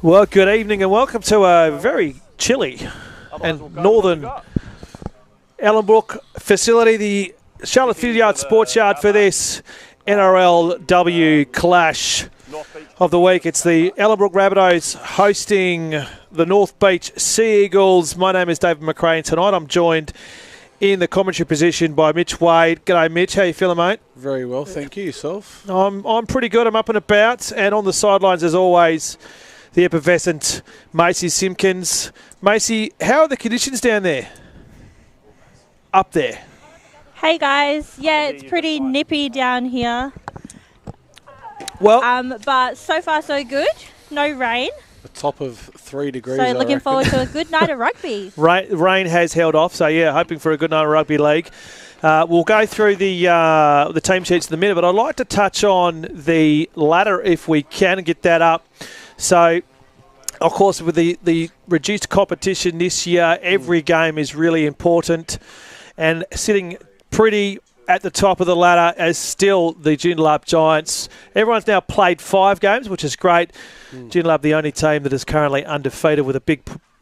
Well, good evening and welcome to a very chilly and northern Ellenbrook facility, the Charlotte Vineyard Sports Yard, for this NRLW clash of the week. It's the Ellenbrook Rabbitohs hosting the North Beach Sea Eagles. My name is David McRae, and tonight I'm joined in the commentary position by Mitch Wade. G'day, Mitch. How you feeling, mate? Very well, thank you. Yourself? I'm pretty good. I'm up and about, and on the sidelines, as always, the effervescent Macy Simpkins. Macy, how are the conditions down there? Up there? Hey guys, yeah, it's pretty nippy down here. Well, but so far so good. No rain. A top of 3 degrees. So looking forward to a good night of rugby. Rain has held off, so yeah, hoping for a good night of rugby league. We'll go through the team sheets in a minute, but I'd like to touch on the ladder if we can and get that up. So, of course, with the reduced competition this year, every game is really important. And sitting pretty at the top of the ladder as still the Joondalup Giants. Everyone's now played 5 games, which is great. Joondalup, the only team that is currently undefeated with a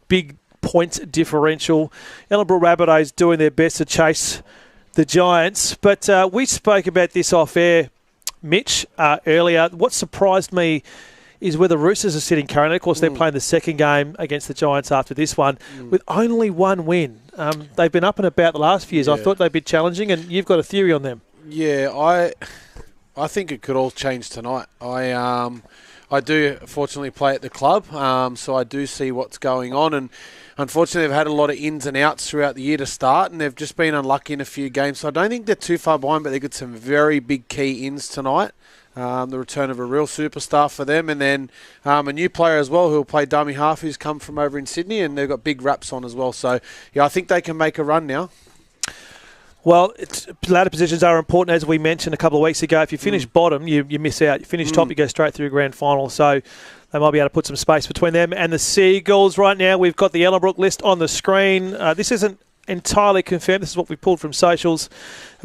big points differential. Ellenbrook Rabbitohs doing their best to chase the Giants. But we spoke about this off air, Mitch, earlier. What surprised me is where the Roosters are sitting currently. Of course, they're playing the second game against the Giants after this one with only 1 win. They've been up and about the last few years. I thought they'd be challenging, and you've got a theory on them. Yeah, I think it could all change tonight. I do fortunately play at the club, so I do see what's going on. And unfortunately, they've had a lot of ins and outs throughout the year to start, and they've just been unlucky in a few games. So I don't think they're too far behind, but they've got some very big key ins tonight. The return of a real superstar for them, and then a new player as well who will play dummy half, who's come from over in Sydney, and they've got big wraps on as well. So, yeah, I think they can make a run now. Well, ladder positions are important, as we mentioned a couple of weeks ago. If you finish bottom, you miss out. You finish top, you go straight through a grand final. So they might be able to put some space between them and the Seagulls. Right now, we've got the Ellenbrook list on the screen. This isn't entirely confirmed. This is what we pulled from socials.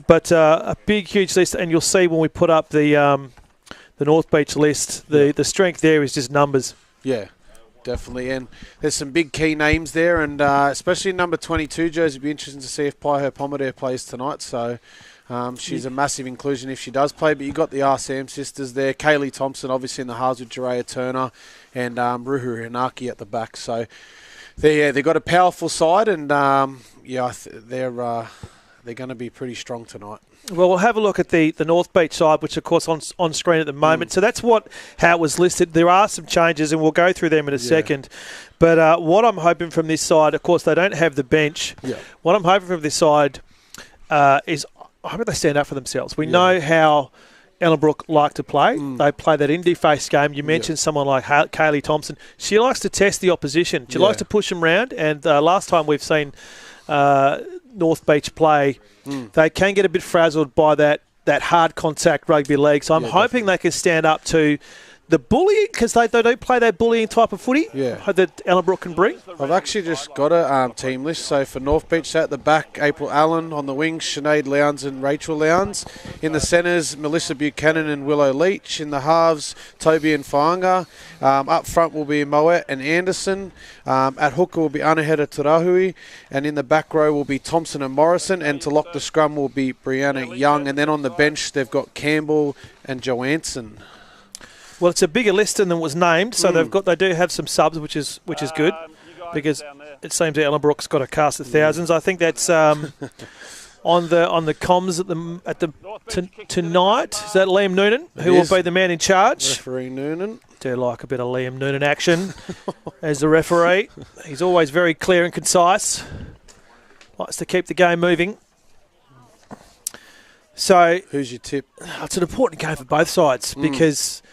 But a big, huge list, and you'll see when we put up the North Beach list, the strength there is just numbers. Yeah, definitely. And there's some big key names there, and especially number 22, Josie, it'd be interesting to see if Pai Pomodere plays tonight. So she's a massive inclusion if she does play. But you've got the RCM sisters there, Kaylee Thompson, obviously in the halves with Jerea Turner, and Ruhu Hinaki at the back. So they've got a powerful side, and they're going to be pretty strong tonight. Well, we'll have a look at the North Beach side, which, of course, on screen at the moment. So that's how it was listed. There are some changes, and we'll go through them in a second. But what I'm hoping from this side, of course, they don't have the bench. Yeah. What I'm hoping from this side is I hope they stand up for themselves. We know how Ellenbrook like to play. They play that indie-face game. You mentioned someone like Kaylee Thompson. She likes to test the opposition. She likes to push them around. And last time we've seen North Beach play, they can get a bit frazzled by that hard contact rugby league. So I'm hoping they can stand up to the bullying, because they don't play that bullying type of footy that Ellenbrook can bring. I've actually just got a team list. So for North Beach, at the back, April Allen. On the wings, Sinead Lowndes and Rachel Lowndes. In the centres, Melissa Buchanan and Willow Leach. In the halves, Toby and Faanga. Up front will be Moet and Anderson. At hooker will be Anaheta Tarahui. And in the back row will be Thompson and Morrison. And to lock the scrum will be Brianna Young. And then on the bench, they've got Campbell and Johansson. Well, it's a bigger list than was named, so they do have some subs, which is good, because it seems that Ellenbrook's got a cast of thousands. I think that's on the comms tonight. Is that Liam Noonan, who will be the man in charge? Referee Noonan. Do like a bit of Liam Noonan action as the referee. He's always very clear and concise. Likes to keep the game moving. So, who's your tip? It's an important game for both sides because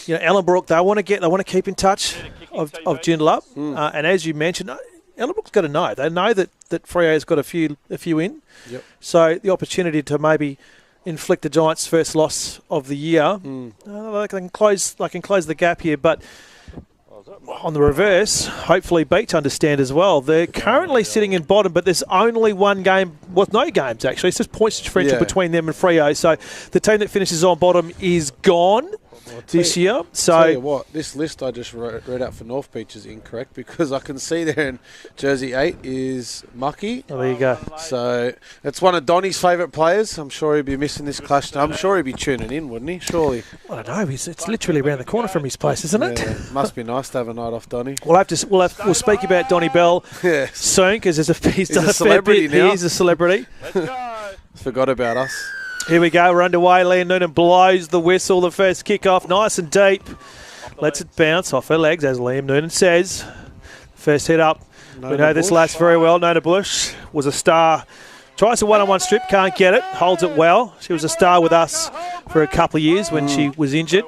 Ellenbrook, they want to keep in touch of Joondalup, and as you mentioned, Ellenbrook's got to know. They know that Freo's got a few in. Yep. So the opportunity to maybe inflict the Giants' first loss of the year, they can close the gap here. But on the reverse, hopefully Beach understand as well. They're currently sitting in bottom, but there's only one game, well, no games actually. It's just points differential between them and Freo. So the team that finishes on bottom is gone. this year. Tell you So what, this list I just read out for North Beach is incorrect because I can see there in jersey 8 is Mucky. well, there you go. So it's one of Donny's favourite players. I'm sure he'd be missing this clash. I'm sure he'd be tuning in, wouldn't he? Surely. I don't know. It's literally around the corner from his place, isn't it? Yeah, must be nice to have a night off, Donny. We'll speak about Donny Bell Yeah. soon because he's done a a fair celebrity bit. now. He's a celebrity. Forgot about us. Here we go. We're underway. Liam Noonan blows the whistle. The first kick-off, nice and deep. Lets it bounce off her legs, as Liam Noonan says. First hit up. We know this lass very well. Nona Bush was a star. Tries a one-on-one strip, can't get it. Holds it well. She was a star with us for a couple of years when she was injured.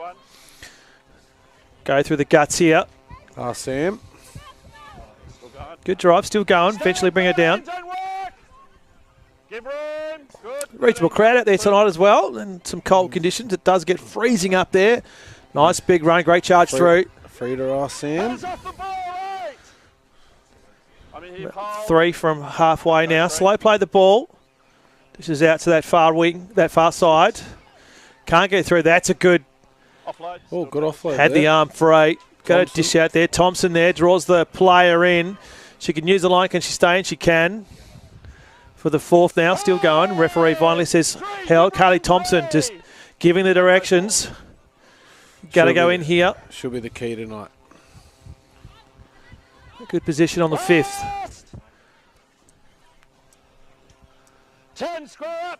Go through the guts here. Sam. Good drive, still going. Eventually bring her down. Reasonable crowd out there tonight as well, and some cold conditions. It does get freezing up there. Nice big run, great charge through. Free to Sam. 3 from halfway now. Slow play the ball. This is out to that far wing, that far side. Can't get through. That's a good. Oh, good offload. Had there. the arm free. Got a dish out there. Thompson there draws the player in. She can use the line. Can she stay in? She can. For the fourth now, still going. Referee finally says, held. Carly Thompson just giving the directions. Got to go in here. Should be the key tonight. Good position on the fifth. 10 square up.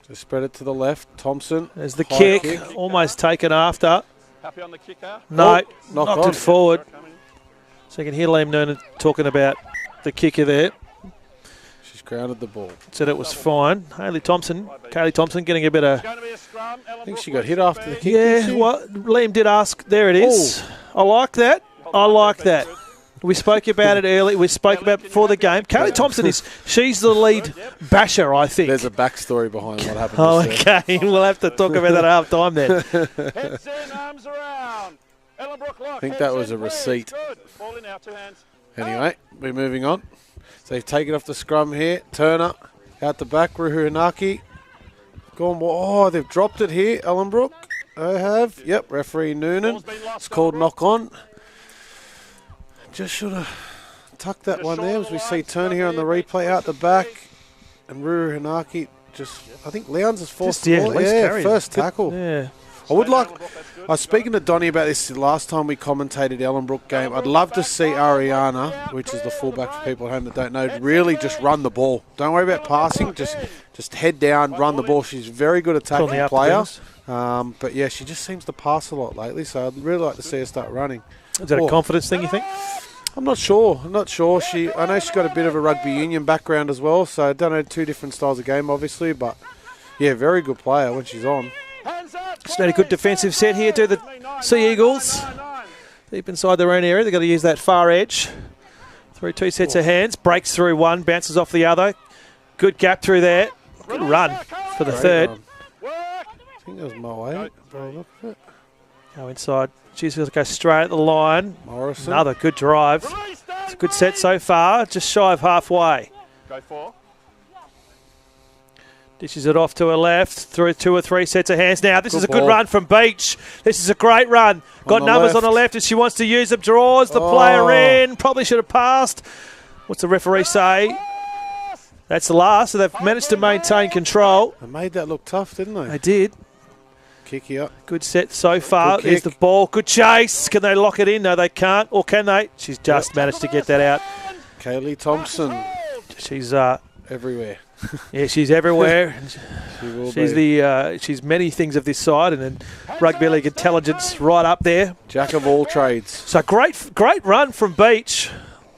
Just spread it to the left. Thompson. There's the High kick. Almost taken after. Happy on the kicker. No, knocked knocked on. it forward. So you can hear Liam Noonan talking about the kicker there. She's grounded the ball. Said it was fine. Kaylee Thompson getting a bit of... Going to be a scrum. I think she got hit after the kick. didn't Yeah, she? well, Liam did ask. There it is. I like that. I like that. We spoke about it early. We spoke about it before the game. Kaylee Thompson she's the lead basher, I think. There's a backstory behind what happened. Oh, just there. okay. We'll have to talk about that at half time then. Heads in, arms around. Ellenbrook lock. I think Heads that was in, a please. receipt. Good. Ball in out, 2 hands. Anyway, we're moving on. So they've taken off the scrum here. Turner out the back. Ruhu Inaki. Gone. Oh, they've dropped it here. Ellenbrook. They have. Yep. Referee Noonan. Ball's been lost, It's called Ellenbrook. knock on. Just should have tucked that one there as we see Turner here on the replay out the back. And Ruhu Inaki just, I think Lowndes is forced Just, yeah, the ball. least Yeah, carry. first Good- tackle. Yeah. I would like. I was speaking to Donny about this last time we commentated Ellenbrook game. I'd love to see Ariana, which is the fullback for people at home that don't know, really just run the ball. Don't worry about passing. Just head down, run the ball. She's a very good On the attacking up player. things. But yeah, she just seems to pass a lot lately. So I'd really like to see her start running. Is that a Oh. confidence thing, you think? I'm not sure. I know she's got a bit of a rugby union background as well. So I don't know, 2 different styles of game, obviously. But yeah, very good player when she's on. Hands up. Just need a good defensive set here. Do the Sea Eagles deep inside their own area. They've got to use that far edge. Through 2 sets of hands. Breaks through one, bounces off the other. Good gap through there. Good run for the Great third. run. I think it was Moe. Go inside. She's going to go straight at the line. Morrison. Another good drive. It's a good set so far. Just shy of halfway. Go 4. Dishes it off to her left, through 2 or 3 sets of hands. Now, this Good is a good ball. run from Beach. This is a great run. Got the numbers on left. the left, and she wants to use them. Draws the player in. Probably should have passed. What's the referee say? That's the last. So they've managed to maintain control. They made that look tough, didn't they? They did. Kicky up. Good set so far. Good There's the kick. ball. Good chase. Can they lock it in? No, they can't. Or can they? She's just managed to get that out. Kaylee Thompson. She's Everywhere. yeah, she's everywhere. She will She's be. she's many things of this side, and then rugby league intelligence right up there. Jack of all trades. So great run from Beach,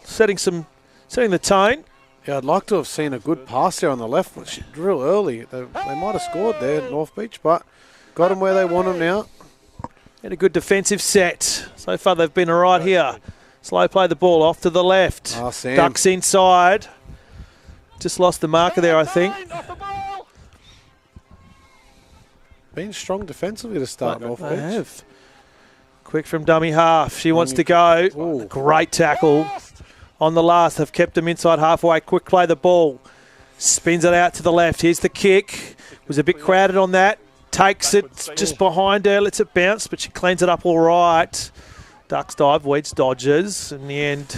setting the tone. Yeah, I'd like to have seen a good pass there on the left, but she real early. They might have scored there at North Beach, but got them where they want them now. And a good defensive set. So far they've been all right here. Slow play the ball off to the left. Sam. Ducks inside. Just lost the marker there, I think. Been strong defensively to start North They Beach. have. Quick from dummy half. She wants to go. Ooh. Great tackle on the last. They've kept them inside halfway. Quick play the ball. Spins it out to the left. Here's the kick. Was a bit crowded on that. Takes it just behind her, lets it bounce, but she cleans it up all right. Ducks dive, Weeds dodges. In the end,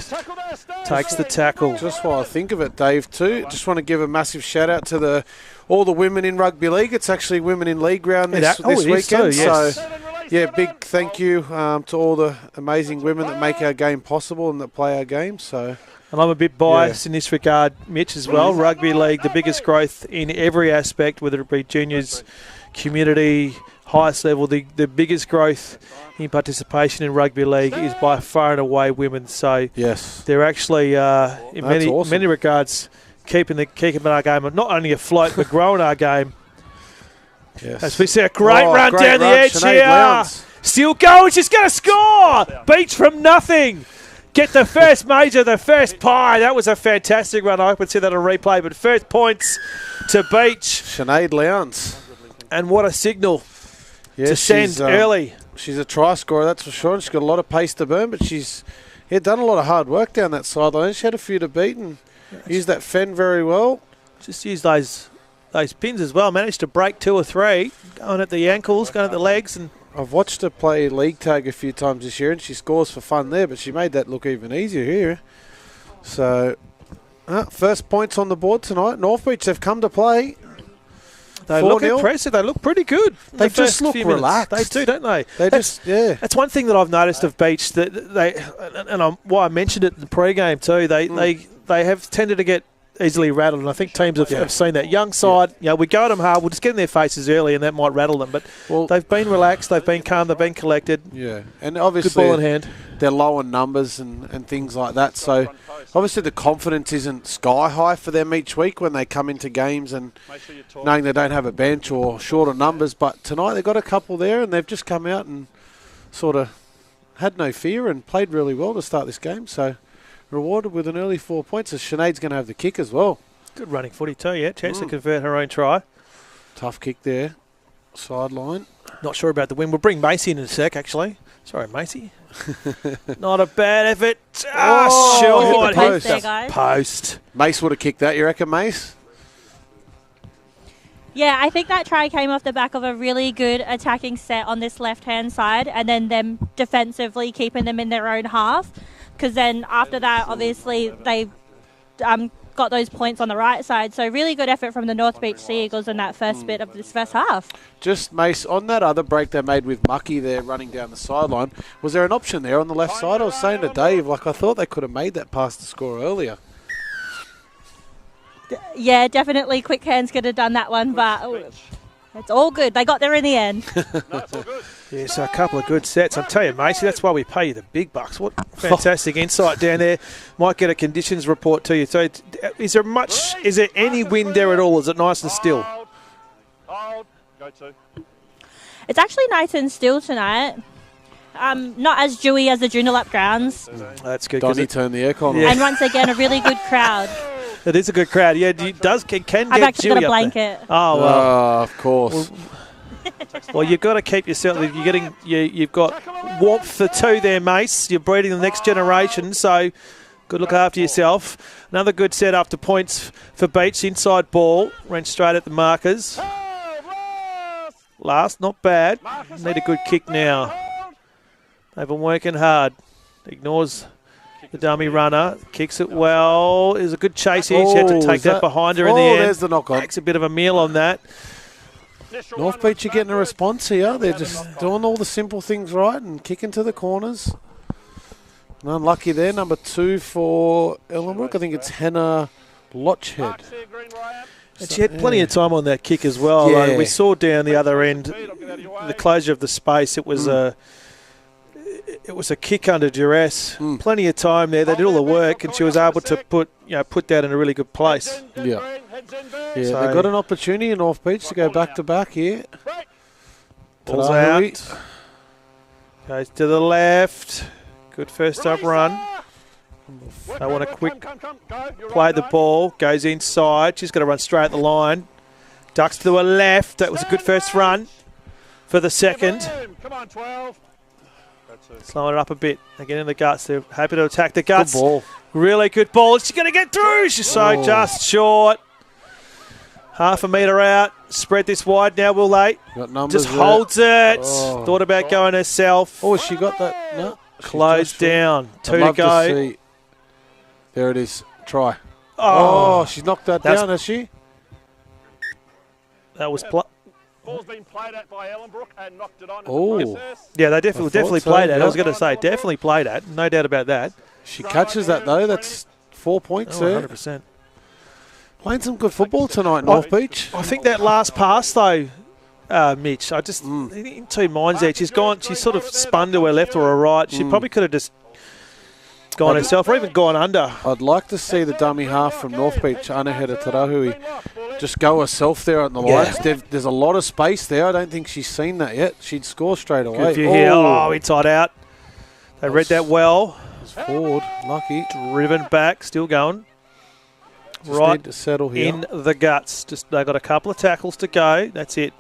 takes the tackle. Just while I think of it, Dave, too, just want to give a massive shout out to all the women in rugby league. It's actually Women in League round this weekend. Too, yes. So, yeah, big thank you to all the amazing women that make our game possible and that play our game. So, and I'm a bit biased in this regard, Mitch, as well. Rugby league, the biggest growth in every aspect, whether it be juniors, community, highest level, the biggest growth in participation in rugby league is by far and away women. So yes, they're actually in many regards keeping our game not only afloat but growing our game. Yes. As we see a great run down the edge Sinead here. Lowndes. Still going, she's going to score. Beach from nothing. Get the first major, the first pie. That was a fantastic run. I hope we'd see that on replay. But first points to Beach. Sinead Lowndes. And what a signal to send she's, early. She's a try scorer, that's for sure. And she's got a lot of pace to burn, but she's done a lot of hard work down that sideline. She had a few to beat and used that fend very well. Just used those pins as well. Managed to break 2 or 3, going at the ankles, going at the legs. And I've watched her play league tag a few times this year, and she scores for fun there, but she made that look even easier here. So, first points on the board tonight. North Beach, they've come to play. They look impressive. They look pretty good. They just look relaxed. They do, don't they? That's one thing that I've noticed of Beach, that why I mentioned it in the pre-game too. They have tended to get easily rattled, and I think teams have seen that. Young side, we go at them hard. We'll just get in their faces early, and that might rattle them. But they've been relaxed. They've been calm. They've been collected. Yeah, and obviously good ball in hand. They're low in numbers and things like that. So obviously the confidence isn't sky high for them each week when they come into games and knowing they don't have a bench or shorter numbers. But tonight they've got a couple there, and they've just come out and sort of had no fear and played really well to start this game. So rewarded with an early 4 points, as Sinead's going to have the kick as well. Good running footy too, yeah. Chance to convert her own try. Tough kick there. Sideline. Not sure about the win. We'll bring Macy in a sec, actually. Sorry, Macy. Not a bad effort. Short. Post. There, guys. Post. Mace would have kicked that, you reckon, Mace? Yeah, I think that try came off the back of a really good attacking set on this left-hand side, and then them defensively keeping them in their own half. Because then after that, obviously, they got those points on the right side. So really good effort from the North Beach Sea Eagles in that first bit of this first half. Just, Mace, on that other break they made with Mucky there running down the sideline, was there an option there on the left side? I was saying to Dave, I thought they could have made that pass to score earlier. Yeah, definitely quick hands could have done that one, but it's all good. They got there in the end. Yeah, so a couple of good sets. I'll tell you, Macy, that's why we pay you the big bucks. What fantastic insight down there. Might get a conditions report to you. So is there any wind there at all? Is it nice and still? It's actually nice and still tonight. Not as dewy as the Joondalup grounds. That's good. Donnie turned the aircon on. Yeah. And once again, a really good crowd. It is a good crowd. Yeah, it can I've get actually got dewy a up blanket. there. Oh, well. Of course. Well, you've got to keep yourself. You've got warmth for 2 there, Mace. You're breeding the next generation, so good look after yourself. Another good set after points for Beach. Inside ball, ran straight at the markers. Last, not bad. Need a good kick now. They've been working hard. Ignores the dummy runner. Kicks it well. There's a good chase here. She had to take that behind her in the end. There's the knock on. Makes a bit of a meal on that. North Beach are getting a response here. They're just doing all the simple things right and kicking to the corners. And unlucky there, number 2 for Ellenbrook. I think it's Hannah Lochhead. And she had plenty of time on that kick as well. Yeah. We saw down the other end, the closure of the space. It was a kick under duress. Plenty of time there. They did all the work, and she was able to put that in a really good place. Yeah. They've got an opportunity in North Beach to go back-to-back here. Ball's out. Goes to the left. Good first up run. They want a quick play the ball. Goes inside. She's got to run straight at the line. Ducks to her left. That was a good first run for the second. Come on, 12. Slowing it up a bit. They get in the guts. They're happy to attack the guts. Good ball. Really good ball. She's going to get through. She's just short. Half a metre out. Spread this wide now, will they? Got numbers Just holds it. Oh. Thought about going herself. Oh, she got that? No. Closed down. I'd 2 to love go. see. There it is. Try. Oh, Oh, she's knocked that That's- down, has she? that was... Ball's been played at by Ellenbrook and knocked it on Oh. in the process. Yeah, they I definitely thought so, played at. I yeah. was going to say, definitely played at. No doubt about that. She catches that, though. That's 4 points Oh, there. 100%. Playing some good football tonight, North Beach. I think that last pass, though, Mitch, I just in two minds there. She's sort of spun to her left or her right. She probably could have just gone herself or even gone under. I'd like to see the dummy half from North Beach, Anaheta Tarahui, just go herself there on the lines. There's a lot of space there. I don't think she's seen that yet. She'd score straight away. Good view here. Oh, inside out. They read that well. Forward, lucky. Driven back, still going. Just Right need to settle here. in the guts. Just they got a couple of tackles to go. That's it.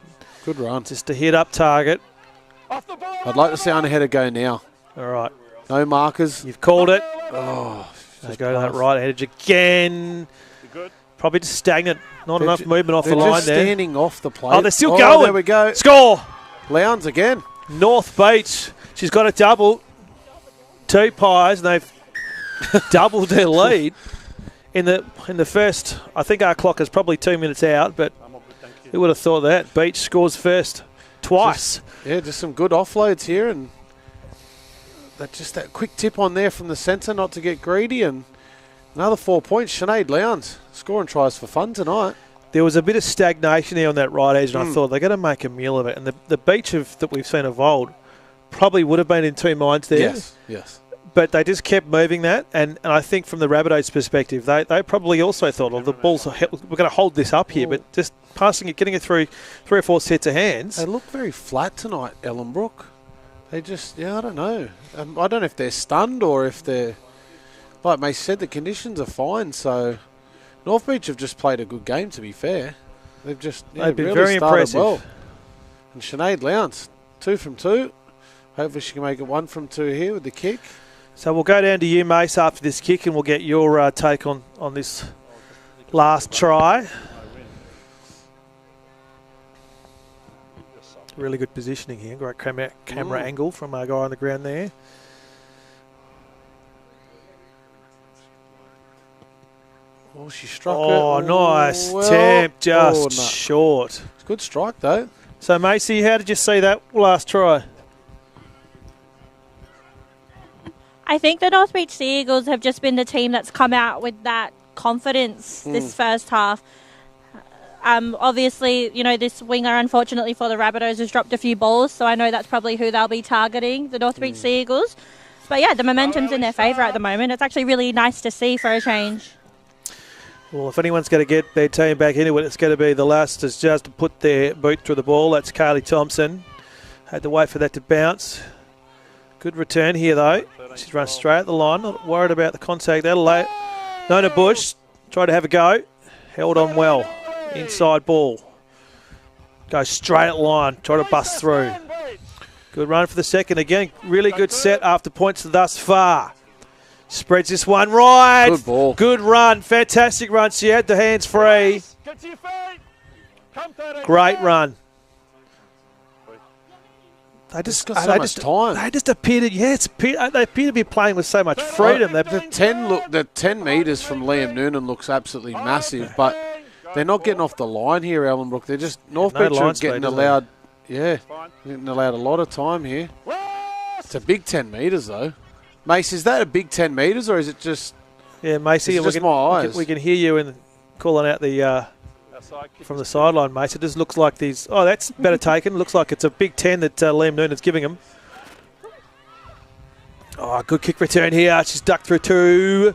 Good run. Just to hit up target. Off the ball. I'd like to see Anaheta go now. All right. No markers. You've called it. Oh, They go to that right edge again. Good. Probably just stagnant. Not enough movement off the they're line just there. standing off the plate. Oh, they're still going. There we go. Score. Lowndes again. North Beach. She's got a double. 2 pies, and they've doubled their lead in the first. I think our clock is probably 2 minutes out, but who would have thought that? Beach scores first twice. Just some good offloads here, and that quick tip on there from the centre not to get greedy, and another 4 points. Sinead Lowndes scoring tries for fun tonight. There was a bit of stagnation there on that right edge, and I thought they're going to make a meal of it. And the Beach that we've seen of old probably would have been in 2 minds there. Yes. But they just kept moving that, and I think from the Rabbitohs' perspective, they probably also thought, the ball's we're going to hold this up here, but just passing it, getting it through 3 or 4 sets of hands. They look very flat tonight, Ellenbrook. They just, I don't know. I don't know if they're stunned or if they're, like Mace said, the conditions are fine. So North Beach have just played a good game, to be fair. They've just They've been really very started impressive. well. And Sinead Lowndes, 2 from 2. Hopefully she can make it 1 from 2 here with the kick. So we'll go down to you, Mace, after this kick, and we'll get your take on this last try. Really good positioning here. Great camera angle from our guy on the ground there. Oh, she struck it. Oh, nice. Well, Temp, just no. short. It's a good strike, though. So, Macy, how did you see that last try? I think the North Beach Sea Eagles have just been the team that's come out with that confidence this first half. Obviously, this winger, unfortunately for the Rabbitohs, has dropped a few balls, so I know that's probably who they'll be targeting, the North Beach Sea Eagles. But yeah, the momentum's in their favour at the moment. It's actually really nice to see for a change. Well, if anyone's going to get their team back into it, it's going to be the last is just to put their boot through the ball. That's Carly Thompson. Had to wait for that to bounce. Good return here, though. She's run straight at the line. Not worried about the contact there. Nona Bush tried to have a go. Held on well. Inside ball. Goes straight at line. Try to bust through. Good run for the second. Again, really good set after points thus far. Spreads this one right. Good ball. Good run. Fantastic run. She had the hands free. Get to your feet. Come 13. Great run. They Just got so much time. They just appear to, they appear to be playing with so much freedom. The 10 metres from Liam Noonan looks absolutely massive, but they're not getting off the line here, Ellenbrook. They're just North No Beach line are getting speed, is allowed. Getting allowed a lot of time here. It's a big 10 metres though. Mace, is that a big 10 metres or is it just? Yeah, Macy, It's just my eyes. We can hear you in calling out the from the sideline, Mace. It just looks like these. Oh, that's better taken. Looks like it's a big 10 that Liam Noonan's giving him. Oh, good kick return here. She's ducked through 2.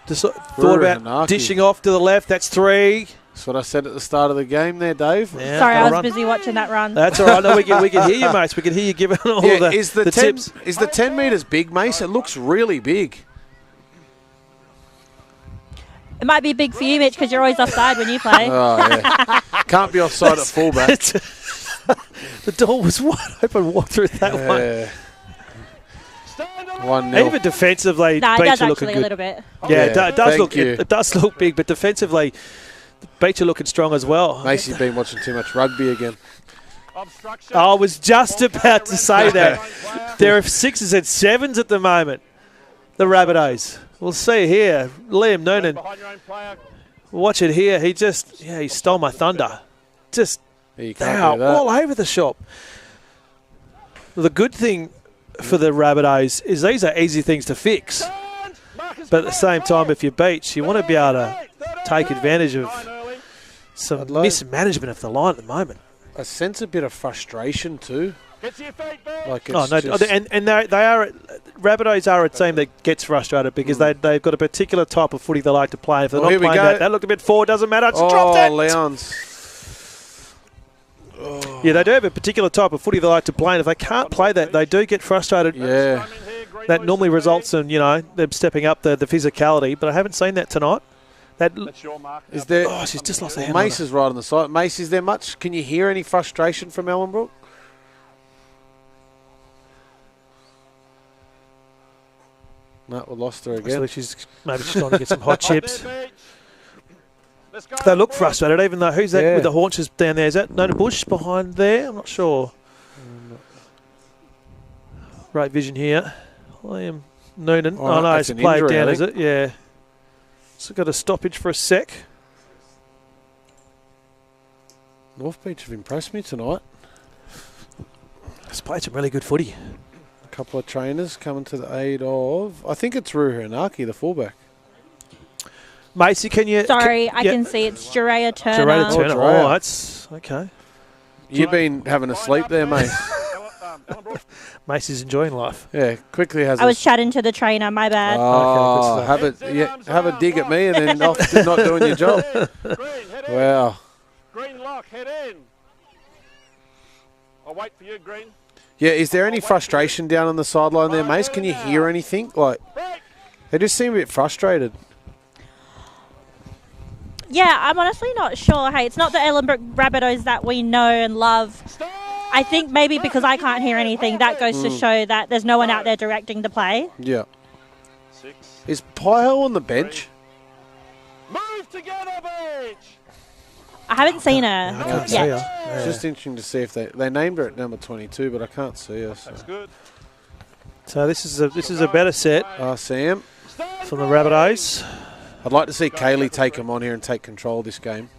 Just thought about Hanaki. dishing off to the left. That's 3. That's what I said at the start of the game there, Dave. Yeah, Sorry, I well was run. busy watching that run. That's all right. No, we can hear you, Mace. We can hear you giving all the is the 10, tips. Is the 10 metres big, Mace? It looks really big. It might be big for you, Mitch, because you're always offside when you play. Oh, yeah. Can't be offside at fullback. The door was wide open. Walk through that one. Yeah. 1-0. Even defensively, Nah, it Beach does are looking actually good. a little bit. Yeah, it does thank look. you. It does look big, but defensively, The Beach are looking strong as well. Macy's been watching too much rugby again. I was just about to say that. There are 6s and 7s at the moment. The Rabbitohs. We'll see here. Liam Noonan. Watch it here. He stole my thunder. Just You they can't are do that. all over the shop. The good thing for the Rabbitohs is these are easy things to fix. But at the same time, if you're Beach, you want to be able to take advantage of some mismanagement of the line at the moment. I sense a bit of frustration too. Like Oh it's no, just, and they are Rabbitohs are a team that gets frustrated because they've got a particular type of footy they like to play. If they're not here we playing go. that looked a bit forward, doesn't matter. It's dropped it. Leons. Yeah, they do have a particular type of footy they like to play, and if they can't play that, they do get frustrated. Yeah. That normally results in them stepping up the physicality, but I haven't seen that tonight. Is there? Oh, she's just lost the hand on Mace is right on the side. Mace, is there much? Can you hear any frustration from Ellenbrook? No, we lost her again. Maybe she's trying to get some hot chips. They look frustrated, even though who's that with the haunches down there? Is that Nona Bush behind there? I'm not sure. Great vision here. Liam Noonan. Oh, no, it's played injury, down, I is it? Yeah. So got a stoppage for a sec. North Beach have impressed me tonight. It's played some really good footy. A couple of trainers coming to the aid of, I think it's Ruha Inaki, the fullback. Macy, can you... Sorry, I can see it's Jerea Turner. Jerea Turner. Jerea. Oh, that's... Okay. You've been having a sleep there, mate. Macy's enjoying life. Yeah, quickly has. I was chatting to the trainer, my bad. Oh, Okay, have a dig at me and then off to not doing your job. Wow. Green lock, head in. I'll wait for you, Green. Yeah, is there any frustration down on the sideline there, Mace? Can you hear anything? Like, they just seem a bit frustrated. Yeah, I'm honestly not sure. Hey, it's not the Ellenbrook Rabbitohs that we know and love. I think maybe because I can't hear anything, that goes to show that there's no one out there directing the play. Yeah. Is Pyle on the bench? Move together, Beach. I haven't seen her I can't see yet. her. It's just interesting to see if they named her at number 22, but I can't see her. So. That's good. So this is a better set Sam. from the Rabbitohs. I'd like to see Kaylee take him on here and take control of this game.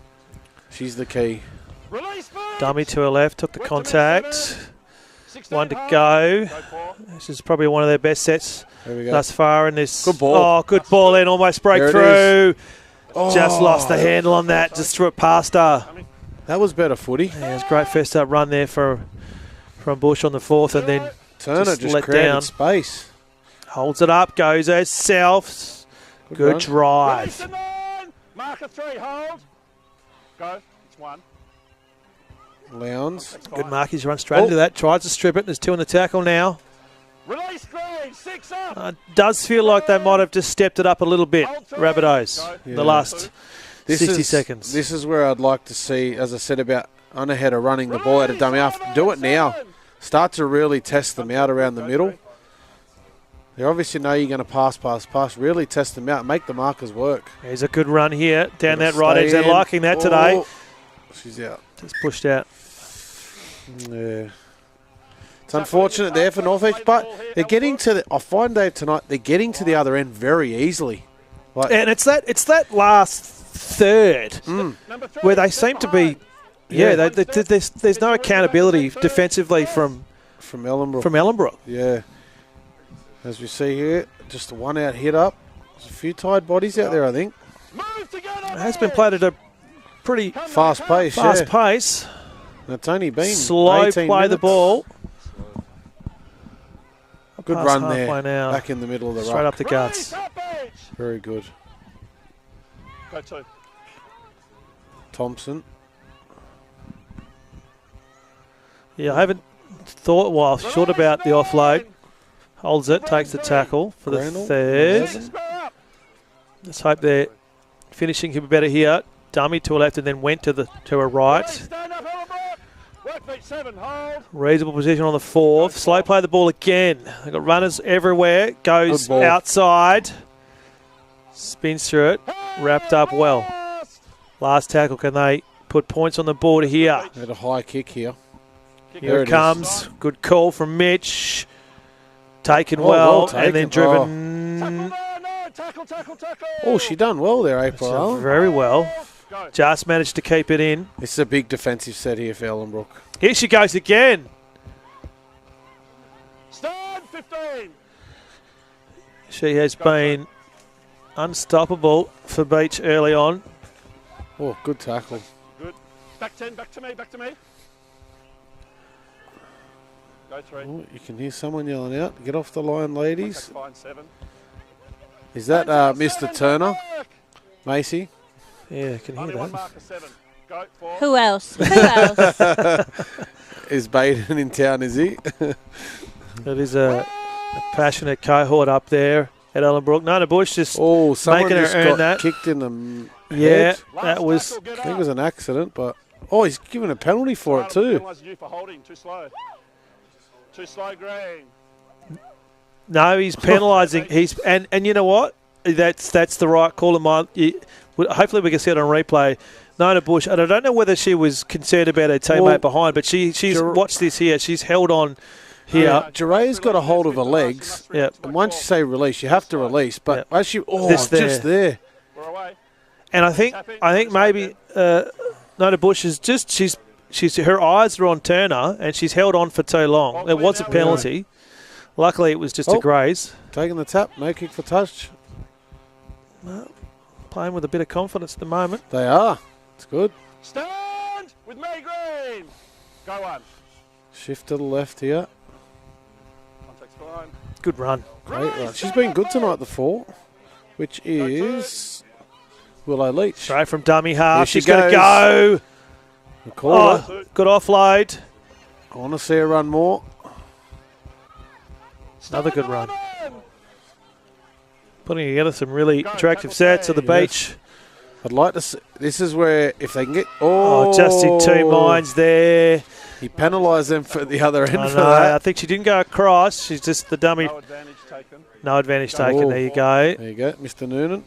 She's the key. Release, Beach. Dummy to her left, took the contact. One to go. This is probably one of their best sets There we go. thus far in this. Good ball. Oh, good ball in, almost There it breakthrough. Oh, Just lost the handle on that, just threw it past her. That was better footy. Yeah, it was a great first up run there from Bush on the fourth, and then Turner just just let created down. space. Holds it up, goes herself. Good run. drive. Release the 9. Marker 3, hold. Go. It's 1. Lowndes. Good mark, he's run straight into that, tries to strip it, there's 2 in the tackle now. Release Green. 6 up. Does feel like they might have just stepped it up a little bit, Rabbitohs, Yeah. the last 60 seconds. This is where I'd like to see, as I said about Unheader running the ball out of dummy half. Do it now. Start to really test them out around the middle. They obviously know you're going to pass. Really test them out. Make the markers work. There's a good run here down Gonna that right edge. stay They're in. liking that today. Oh, she's out. Just pushed out. Yeah. It's unfortunate there for North Beach, but they're getting to the. I find Dave tonight they're getting to the other end very easily. Like, And it's that last third where they seem to be. Yeah, there's no accountability defensively from Ellenbrook. Ellenbrook. Yeah. As we see here, just a one out hit up. There's a few tired bodies out there, I think. Move together. It has been played at a pretty Fast pace. fast Yeah. pace. And it's only been Slow 18 play the minutes. ball. Good Past run halfway there. now. Back in the middle of the Straight ruck. up the guts. Release up, Beach. Very good. Go 2. Thompson. Yeah, I haven't thought. Well, I've thought about the offload. Holds it, takes the tackle for the Randall. third. Square up. Let's hope their finishing can be better here. Dummy to a left and then went to a right. Stand up, Ellenbrook. Work Beach 7, hold. Reasonable position on the fourth. Slow play the ball again. They've got runners everywhere. Goes Good ball. outside. Spins through it. Wrapped up well. Last tackle, can they put points on the board here? Had a high kick here. Here it comes. Good call from Mitch. Taken well and then taken. driven. Tackle. Oh, she done well there, April. Allen. Very well. Just managed to keep it in. This is a big defensive set here for Ellenbrook. Here she goes again. Stand 15. She has been unstoppable for Beach early on. Oh, good tackle. Good. Back 10, back to me. Go 3. Oh, you can hear someone yelling out. Get off the line, ladies. Fine, 7. Is that Mr. Turner? Macy? Yeah, I can hear Only one that. marker, 7. Go 4. Who else? Who else? Is Baden in town, is he? That is a passionate cohort up there at Ellenbrook. Nona Bush just Oh, someone making her just earn got that. kicked in the Yeah, head. that was. I think it was an accident, but... Oh, he's given a penalty for it too. You for holding. Too slow. Too slow, Green. No, he's penalising. He's and you know what? That's the right call of mine. Hopefully we can see it on replay. Nona Bush, and I don't know whether she was concerned about her teammate behind, but she's watched this here. She's held on here. Jere's got a hold of her legs. Yeah. And once you say release, you have to release. But as she, This there. just there. We're away. And I think maybe Nona Bush is just she's her eyes are on Turner and she's held on for too long. It was a penalty. Luckily, it was just a graze. Taking the tap, no kick for touch. Playing with a bit of confidence at the moment. They are. It's good. Stand with me, Green. Go 1. Shift to the left here. Contact's fine. Good run. Great run. She's been good tonight, the 4, which is Willow Leach. Straight from dummy half. Here she She's going to go. The call it. Good offload. I want to see her run more. Another good run. Putting together some really attractive sets of the beach. I'd like to see. This is where if they can get. Oh, just in 2 minds there. He penalised them for the other end I for know. that. I think she didn't go across. She's just the dummy. No advantage taken. No advantage taken. There you go. There you go, Mr. Noonan.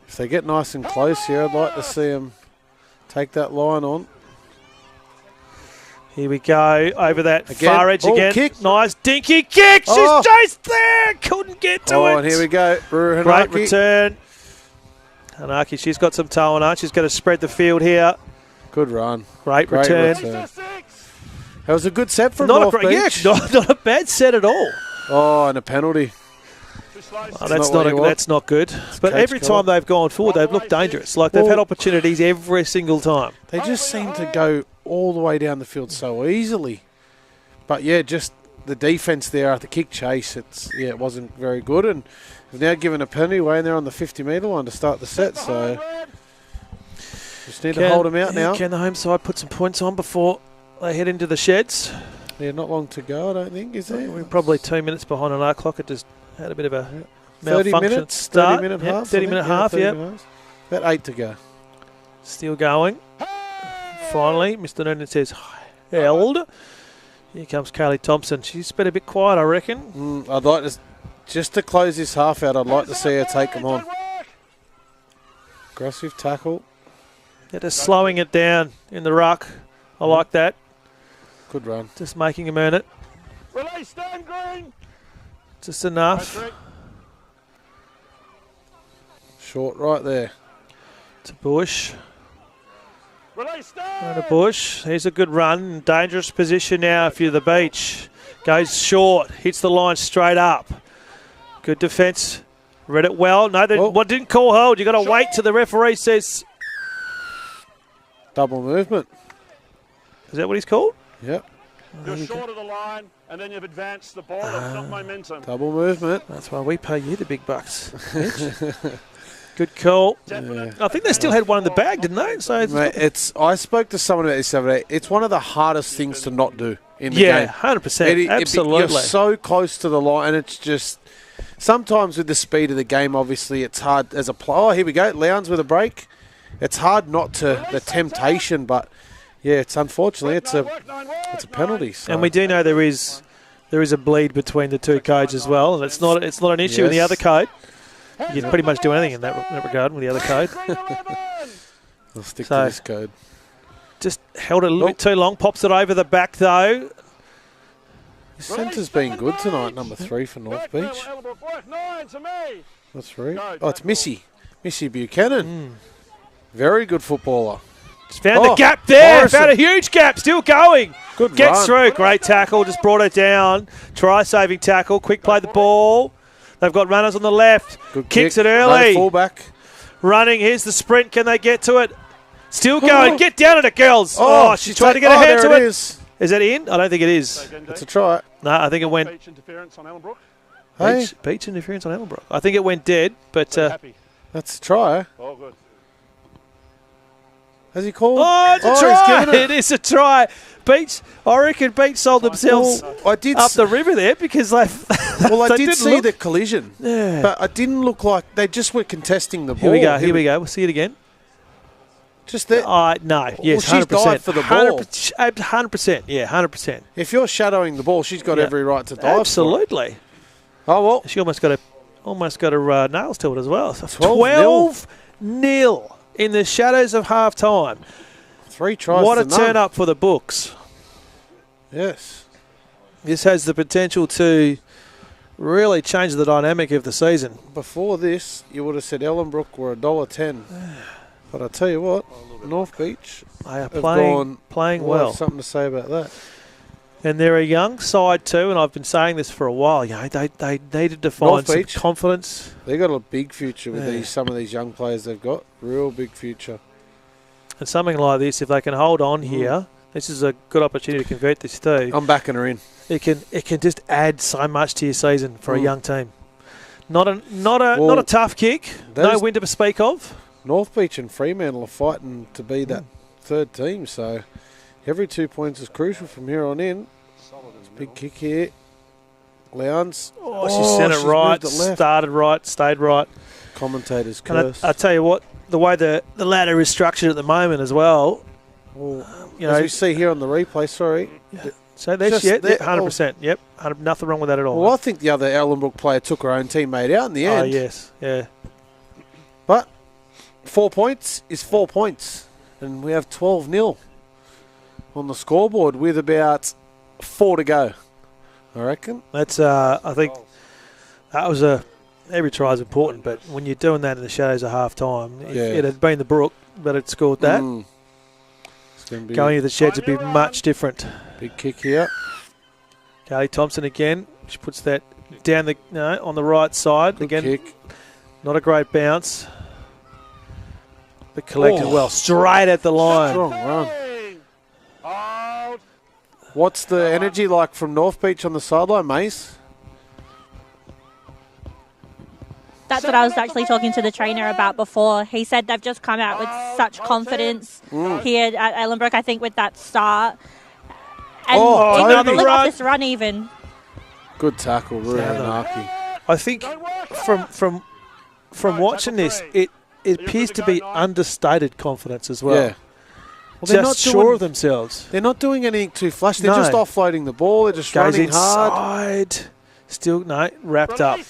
If they get nice and close here, I'd like to see them take that line on. Here we go. Over that far edge again. Kick. Nice dinky kick. She's just there. Couldn't get to it. And here we go. Ruru Great Hanaki. return. Hanaki, she's got some toe on her. She's going to spread the field here. Good run. Great return. That was a good set from Not North a, Beach. not a bad set at all. Oh, and a penalty. Oh, that's not good. But every time they've gone forward, they've looked dangerous. Like they've had opportunities every single time. They just seem to go all the way down the field so easily. But yeah, just the defence there at the kick chase, it wasn't very good. And they've now given a penalty away and they're on the 50-metre line to start the set. So just need to hold them out now. Can the home side put some points on before they head into the sheds? Yeah, not long to go, I don't think, is there? We're probably 2 minutes behind on our clock. It just had a bit of a 30 malfunction minutes, start. 30-minute half. 30-minute half, About 8 to go. Still going. Finally, Mr. Noonan says, held. Here comes Carly Thompson. She's been a bit quiet, I reckon. I'd like to, just to close this half out, I'd like to see her take them on. Aggressive tackle. Yeah, just slowing it down in the ruck. I like that. Good run. Just making him earn it. Release, stand Green. Just enough. Short right there. To Bush. Release, stand. To Bush. Here's a good run. Dangerous position now if you're the beach. Goes short. Hits the line straight up. Good defence. Read it well. No, what didn't call hold. You've got to wait till the referee says. Double movement. Is that what he's called? Yep. You're short of the line, and then you've advanced the ball. That's not momentum. Double movement. That's why we pay you the big bucks. Good call. Yeah. I think they still had one in the bag, didn't they? So Mate, I spoke to someone about this the other day. It's one of the hardest things to not do in the game. Yeah, 100%. Absolutely. You're so close to the line, and it's just sometimes with the speed of the game, obviously, it's hard as a player. Oh, here we go. Lowndes with a break. It's hard not to the temptation, but yeah, it's unfortunately it's a penalty. So. And we do know there is a bleed between the two codes as well, and it's not an issue in the other code. You can pretty much do anything in that regard with the other code. I'll stick to this code. Just held it a little bit too long. Pops it over the back, though. His centre's been good tonight, number 3 for North Beach. That's 3. Oh, it's Missy. Missy Buchanan. Very good footballer. Just found the gap there. Morrison. Found a huge gap. Still going. Good Gets run. through. Great tackle. Just brought it down. Try-saving tackle. Quick play the ball. They've got runners on the left. Good Kicks kick. it early. No fullback. Running. Here's the sprint. Can they get to it? Still going. Get down at it, girls. Oh, she's trying to get her hand to it. Is that in? I don't think it is. It's a try. No, I think it went. Beach interference on Ellenbrook. Hey, Beach interference on Ellenbrook. I think it went dead, but. that's a try. Oh, good. Has he called? Oh, it's a He's try. given It is a try. Beach, I reckon Beach sold themselves I did up the river there because they've. Well, I they did didn't see look. the collision, Yeah. but I didn't look like they just were contesting the ball. Here we go. Here we go. We'll see it again. Just that. No. Yes, she's 100%. dived for the ball. 100%. Yeah, 100%. If you're shadowing the ball, she's got every right to dive. Absolutely. For it. Oh well. She almost got her nails to it as well. So 12-0 12-0 in the shadows of half time. 3 tries. What a to none. turn up for the books. Yes. This has the potential to really change the dynamic of the season. Before this, you would have said Ellenbrook were $1.10. But I tell you what, North Beach They are have playing I'll well. have something to say about that. And they're a young side too, and I've been saying this for a while. You know, they needed to find North some Beach. confidence. They got a big future with some of these young players they've got. Real big future. And something like this, if they can hold on here, this is a good opportunity to convert this too. I'm backing her in. It can just add so much to your season for a young team. Not a tough kick. No win to speak of. North Beach and Fremantle are fighting to be that third team, so every 2 points is crucial from here on in. It's a big kick here. Lowndes. She sent it right, started right, stayed right. Commentators And curse. I tell you what, the way the ladder is structured at the moment as well. As we see here on the replay, sorry. So that's 100%. Yep, nothing wrong with that at all. Well, I think the other Ellenbrook player took her own teammate out in the end. Oh, yes, yeah. But 4 points is 4 points. And we have 12-0 on the scoreboard with about 4 to go, I reckon. That's, I think, that was every try is important, but when you're doing that in the shadows of half time, it had been the Brook, but it scored that. It's going to be going to the sheds would be much different. Big kick here. Carly Thompson again. She puts that down on the right side. Good again, kick. Not a great bounce. But collected well. Straight at the line. Strong run. What's the energy like from North Beach on the sideline, Mace? That's what I was actually talking to the trainer about before. He said they've just come out with such confidence here at Ellenbrook, I think, with that start. And even look at this run even. Good tackle, Ruhanaki. I think from watching this, it appears to be understated confidence as well. Yeah. Well, they're just not sure of themselves. They're not doing anything too flash. They're just offloading the ball. They're just goes running inside. hard. Still, wrapped up.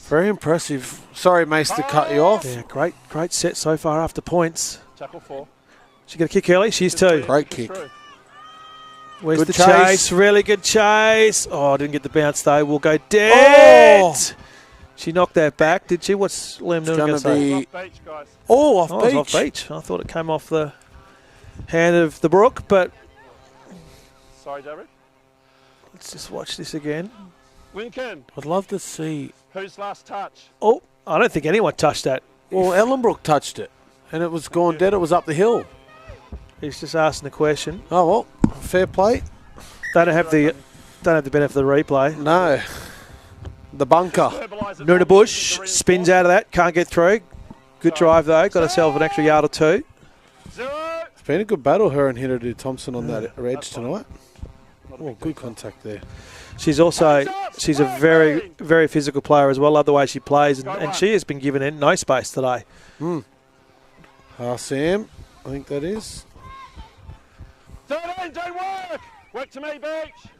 Very impressive. Sorry, Mace, to cut you off. Yeah, great set so far after points. Tackle 4. She got a kick early. She's 2. Great kick. Where's good the chase? Really good chase. Oh, didn't get the bounce though. We'll go dead. Oh. She knocked that back, did she? What's Liam Newman going to say? Off beach, guys. Off It was off beach. I thought it came off the hand of the Brook, but Sorry, David. let's just watch this again. Lincoln, I'd love to see. whose last touch? Oh, I don't think anyone touched that. Well, Ellenbrook touched it, and it was gone dead. It was up the hill. He's just asking the question. Oh well, fair play. They don't have the benefit of the replay. No, the bunker. Nuna Bush spins out of that, can't get through. Good drive though, got herself an extra yard or 2. It's been a good battle, her and Hinadu Thompson on that edge tonight. Oh, good contact there. She's a very, very physical player as well. Love the way she plays, and she has been given no space today. Sam, I think that is. 13, don't work! Work to me, Beach.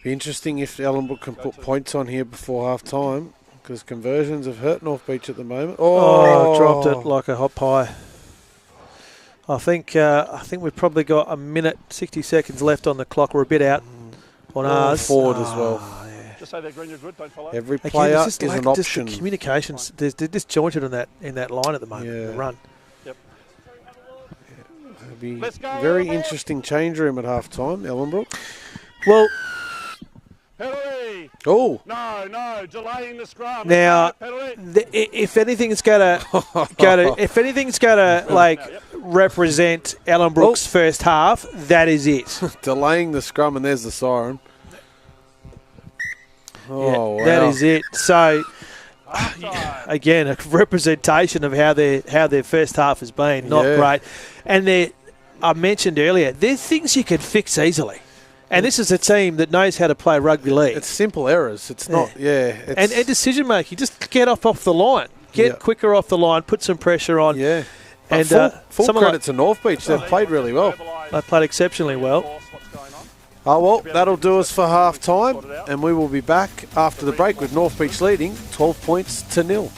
Be interesting if Ellenbrook can put points on here before half time, because conversions have hurt North Beach at the moment. Oh, dropped it like a hot pie. I think we've probably got a minute, 60 seconds left on the clock. We're a bit out on ours. Forward as well. Yeah. Just say they're green, you're good, don't follow. Every Again, player it's just is like an just option. the communications, they're disjointed in that line at the moment. Yeah. The run. It'll be Let's go, very Ellenbrook. interesting change room at half time, Ellenbrook. Well, Penalty! Oh, No, delaying the scrum. now, Penalty. if anything's gonna like represent Ellenbrook's first half, that is it. delaying the scrum, and there's the siren. Oh, wow. That is it. So, again, a representation of how their first half has been. Not Yeah. great. And I mentioned earlier, there's things you can fix easily. And this is a team that knows how to play rugby league. It's simple errors. It's not, and decision making. Just get off the line. Get quicker off the line. Put some pressure on. Yeah. And full someone credit to North Beach. They've played really well. they played exceptionally well. Oh, well, that'll do us for half time. And we will be back after the break with North Beach leading 12 points to 0.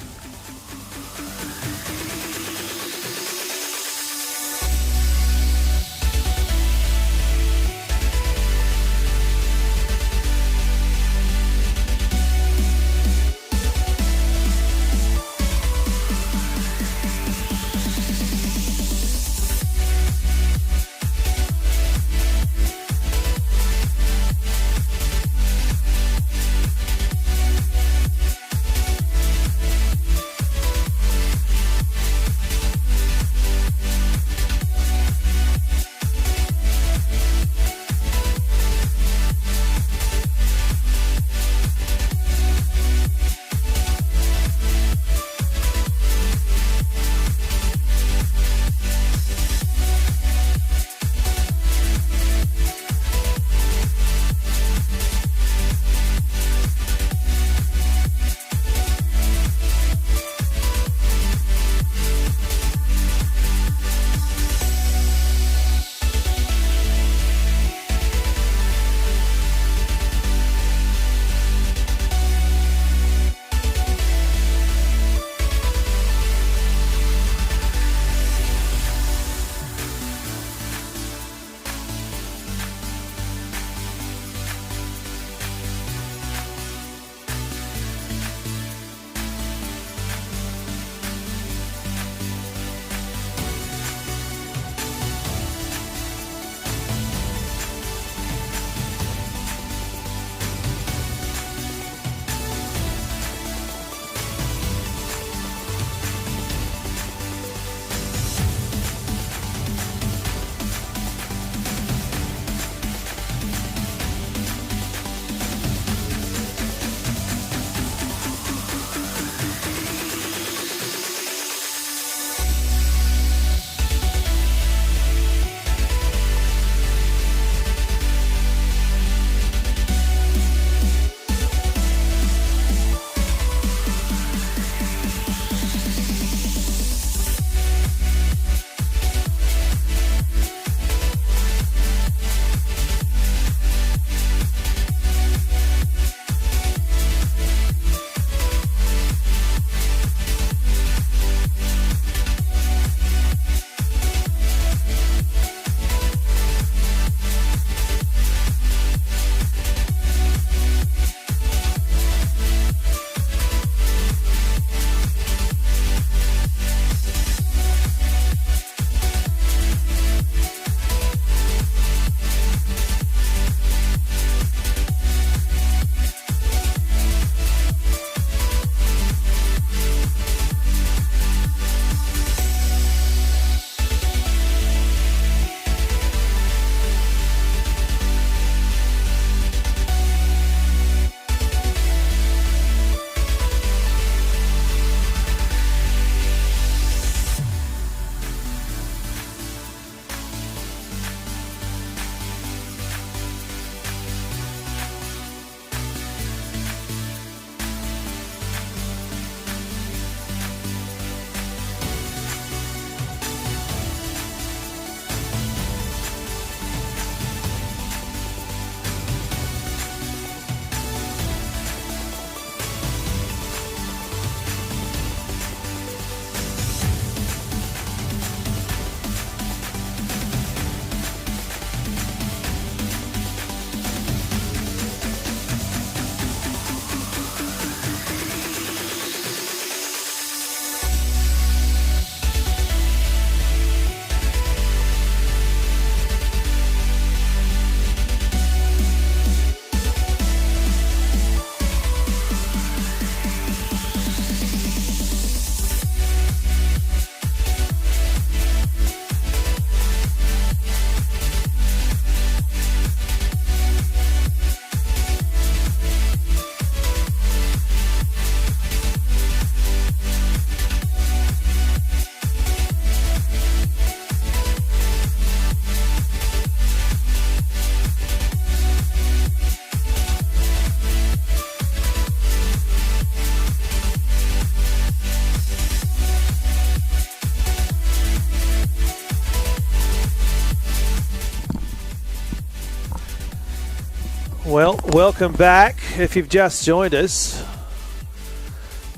Welcome back. If you've just joined us,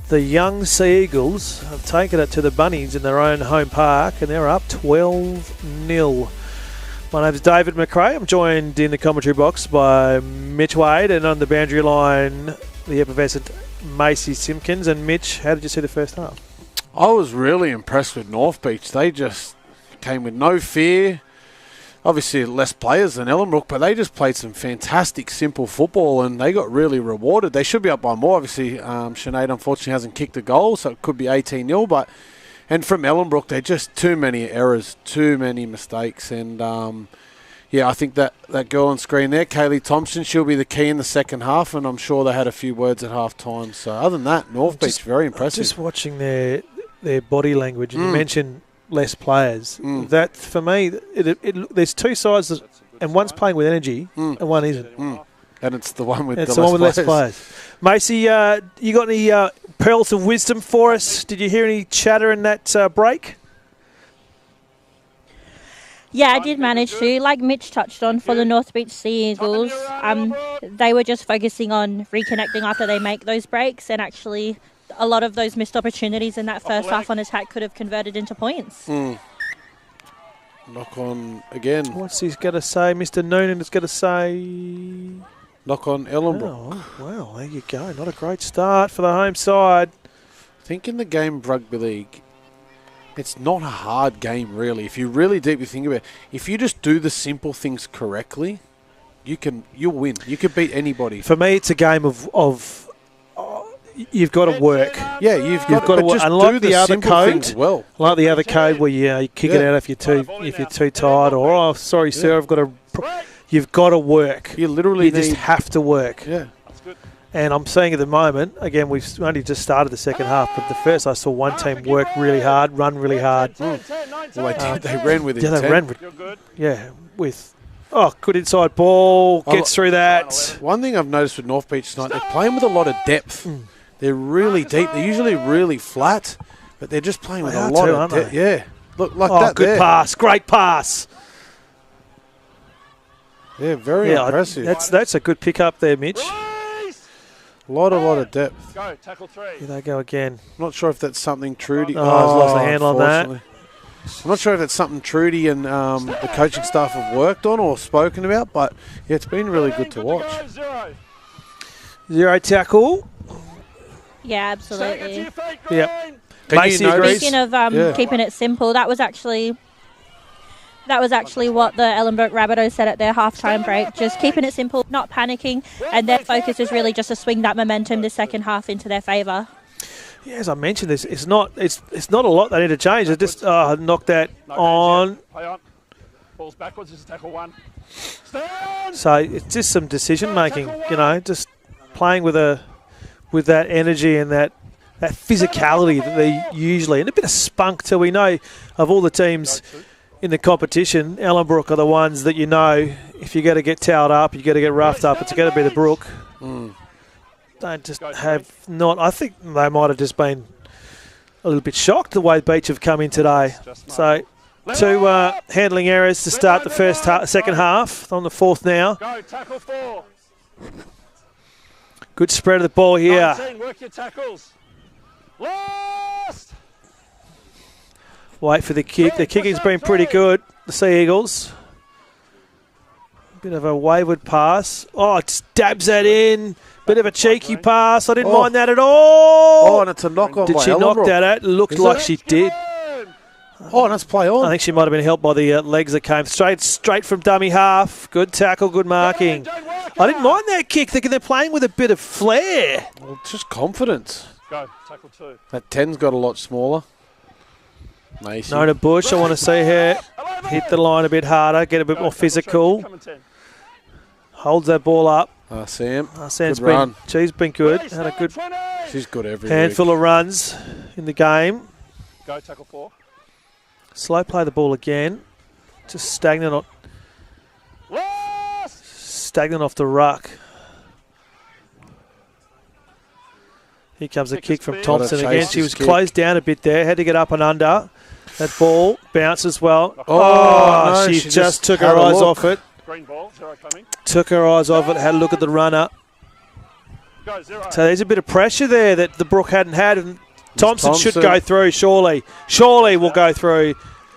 the young Sea Eagles have taken it to the Bunnies in their own home park, and they're up 12-0. My name's David McRae. I'm joined in the commentary box by Mitch Wade, and on the boundary line, the effervescent Macy Simpkins. And Mitch, how did you see the first half? I was really impressed with North Beach. They just came with no fear. Obviously less players than Ellenbrook, but they just played some fantastic, simple football, and they got really rewarded. They should be up by more. Obviously, Sinead unfortunately hasn't kicked a goal, so it could be 18-0. And from Ellenbrook, they're just too many errors, too many mistakes. And, I think that girl on screen there, Kaylee Thompson, she'll be the key in the second half, and I'm sure they had a few words at half-time. So other than that, North Beach, very impressive. Just watching their body language, and you mentioned less players. That, for me, there's two sides, and one's playing with energy and one isn't. And it's the one with less players. Macy, you got any pearls of wisdom for us? Did you hear any chatter in that break? Yeah, I did manage to. Like Mitch touched on, for the North Beach Sea Eagles, they were just focusing on reconnecting after they make those breaks, and actually a lot of those missed opportunities in that first half on attack could have converted into points. Knock on again. What's he going to say? Mr. Noonan is going to say... Knock on Ellenbrook. Oh, well, there you go. Not a great start for the home side. I think in the game of rugby league, it's not a hard game, really. If you really deeply think about it, if you just do the simple things correctly, you'll win. You can beat anybody. For me, it's a game of you've got to work. Yeah, you've got to work. Just unlike the other code, well. Like the other code where you kick it out if you're too tired, or oh, sorry, sir, I've got to. You've got to work. You literally just have to work. Yeah. And I'm seeing at the moment, again, we've only just started the second half, but the first I saw one team work really hard, run really hard. Well, they ran with intent. Yeah, they ran with good inside ball, gets through that. One thing I've noticed with North Beach tonight, they're playing with a lot of depth. They're really deep. They're usually really flat, but they're just playing with a lot of depth. Yeah. Look, like that good there. Pass. Great pass. Yeah, very impressive. That's a good pick up there, Mitch. A lot of depth. Go, tackle 3. Here they go again. I'm not sure if that's something Trudy... he's lost the handle on that. I'm not sure if that's something Trudy and the coaching staff have worked on or spoken about, but yeah, it's been really good to watch. 0 tackle. Yeah, absolutely. Yep. Macy agrees. Speaking of keeping it simple, that was actually what the Ellenbrook Rabbitohs said at their halftime break. Just keeping it simple, not panicking, and their focus is really just to swing that momentum the second half into their favour. Yeah, as I mentioned, it's not a lot they need to change. They just knock that on. Play on. Balls backwards. This is tackle 1. Stand! So it's just some decision making. Just playing with that energy and that physicality that they usually, and a bit of spunk too. We know of all the teams in the competition, Ellenbrook are the ones that if you're going to get towed up, you're going to get roughed up, it's going to be the Brook. They just have not. I think they might have just been a little bit shocked the way Beach have come in today. So 2 handling errors to start the second half. On the fourth now. Go, tackle 4. Good spread of the ball here. 19, work your tackles. Last! Wait for the kick. The kicking's been pretty good, the Sea Eagles. Bit of a wayward pass. Oh, it stabs that in. Bit of a cheeky pass. I didn't mind that at all. Oh, and it's a knock-on by Did she knock that out? It looked like she did. Oh, and that's play on. I think she might have been helped by the legs that came straight from dummy half. Good tackle, good marking. I didn't mind that kick. They're playing with a bit of flair. Well, it's just confidence. Go, tackle 2. That 10's got a lot smaller. Macy. Nona Bush, I want to see her hit the line a bit harder, get a bit more physical. Holds that ball up. Sam. Sam's good run. She's been good. Had a good She's good every handful week. of runs in the game. Go, tackle 4. Slow play the ball again. Just stagnant off the ruck. Here comes a kick from Thompson again. She was closed down a bit there. Had to get up and under. That ball bounces well. Oh, no, she just took her eyes off it. Green ball, 0 coming. Took her eyes off it, had a look at the runner. Go 0. So there's a bit of pressure there that the Brook hadn't had. And Thompson should go through, surely. Surely will go through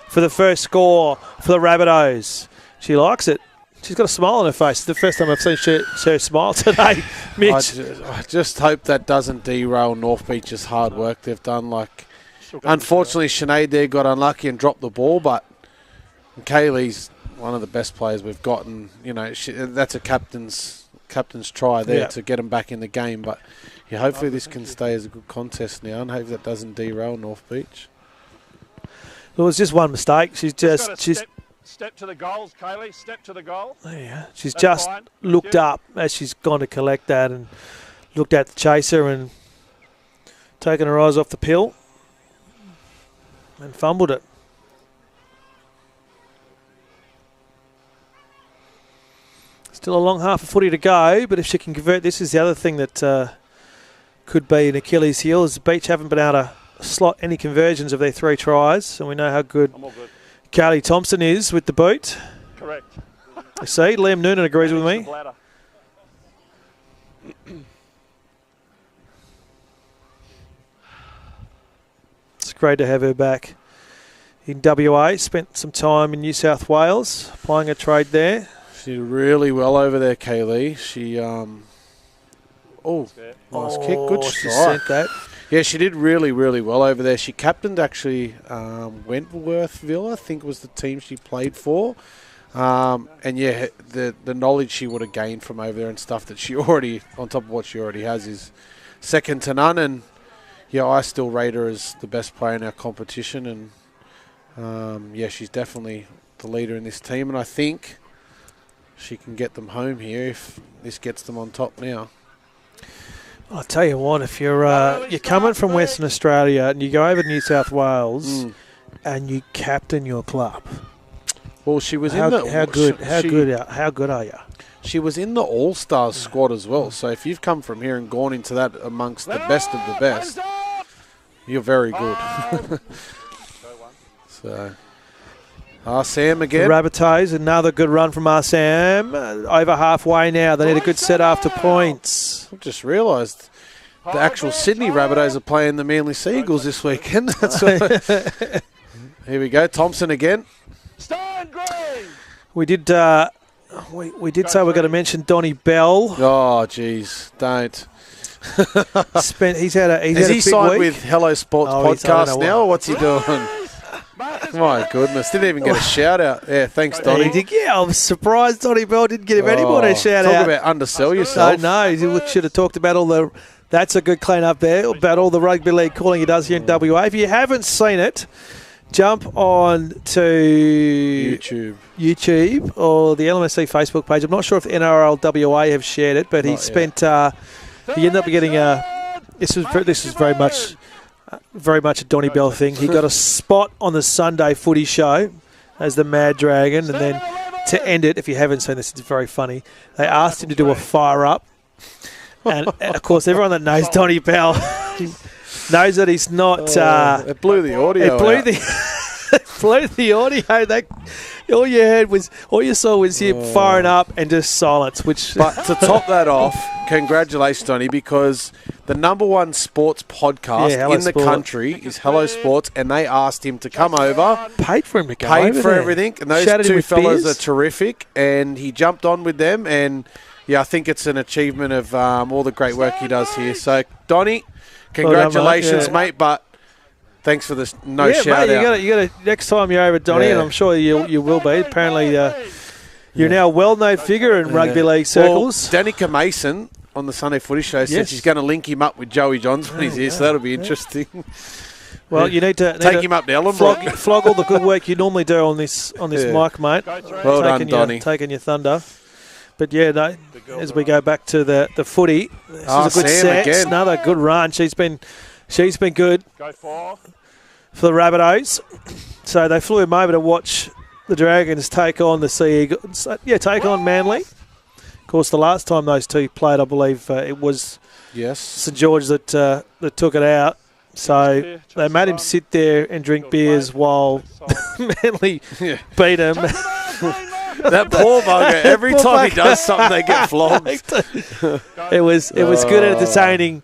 for the first score for the Rabbitohs. She likes it. She's got a smile on her face. It's the first time I've seen her smile today, Mitch. I just hope that doesn't derail North Beach's hard work they've done. Like, unfortunately, Sinead there got unlucky and dropped the ball, but Kaylee's one of the best players we've gotten. You know, that's a captain's try there to get them back in the game. But yeah, hopefully this can stay as a good contest now, and hope that doesn't derail North Beach. Well, it was just one mistake. She's Step to the goals, Kaylee. Step to the goal. Yeah, she's just looked up as she's gone to collect that and looked at the chaser and taken her eyes off the pill and fumbled it. Still a long half of footy to go, but if she can convert, this is the other thing that could be an Achilles heel. Is the Beach haven't been able to slot any conversions of their 3 tries, and we know how good Carly Thompson is with the boot. Correct. You see, Liam Noonan agrees with me. It's great to have her back in WA. Spent some time in New South Wales, applying a trade there. She did really well over there, Kaylee. She, nice kick, good she strike. sent that. Yeah, she did really, really well over there. She captained actually Wentworthville, I think was the team she played for. And yeah, the knowledge she would have gained from over there and stuff that she already, on top of what she already has, is second to none. And yeah, I still rate her as the best player in our competition. And yeah, she's definitely the leader in this team. And I think she can get them home here if this gets them on top now. I'll tell you what, if you're coming from Western Australia and you go over to New South Wales and you captain your club, well, she was how good are you? She was in the All-Stars squad as well. So if you've come from here and gone into that amongst the best of the best, you're very good. So, Sam again. Rabbitohs, another good run from Sam. Over halfway now. They need a good set after points. I've just realised the actual Sydney Rabbitohs are playing the Manly Seagulls this weekend. That's here we go. Thompson again. We did we did say we're going to mention Donnie Bell. Oh, jeez, don't. He's had a big signed week with Hello Sports podcast now, or what's he doing? My goodness, didn't even get a shout out. Yeah, thanks, Donnie. I was surprised Donnie Bell didn't give anybody a shout out. Talk about undersell yourself. No, he should have talked about all the. That's a good clean up there about all the rugby league calling he does here in WA. If you haven't seen it, jump on to YouTube or the LMSC Facebook page. I'm not sure if the NRL WA have shared it, but he spent. He ended up getting a. This was very much a Donnie Bell thing. He got a spot on the Sunday footy show as the Mad Dragon, and then to end it, if you haven't seen this, it's very funny. They asked him to do a fire up, and of course, everyone that knows Donnie Bell knows that he's not. It blew the audio. It blew the audio. All you saw was him firing up and just silence. But to top that off, congratulations, Donnie, because the #1 sports podcast in the country is Hello Sports, and they asked him to come over. Paid for him to go Paid over for there. everything, and those two fellas are terrific, and he jumped on with them, and yeah, I think it's an achievement of all the great work he does here. So, Donnie, congratulations, mate, but thanks for the shout out. You got to next time you're over, Donnie, and I'm sure you will be. Apparently, you're now a well-known figure in rugby league circles. Well, Danica Mason on the Sunday Footy Show said she's going to link him up with Joey Johns when he's here, so that'll be interesting. Well, you need to take him up to Ellenbrook. Flog all the good work you normally do on this mic, mate. Well done, Donnie. Taking your thunder. But yeah, as we go back to the footy, this is a good Sam set. Again. Another good run. She's been good for the Rabbitohs. So they flew him over to watch the Dragons take on the Sea Eagles. Take on Manly. Of course, the last time those two played, I believe it was St George that took it out. So they made him sit there and drink beers while Manly beat him. That poor bugger. Every Poor time he bugger. does something, they get flogged. It was good entertaining.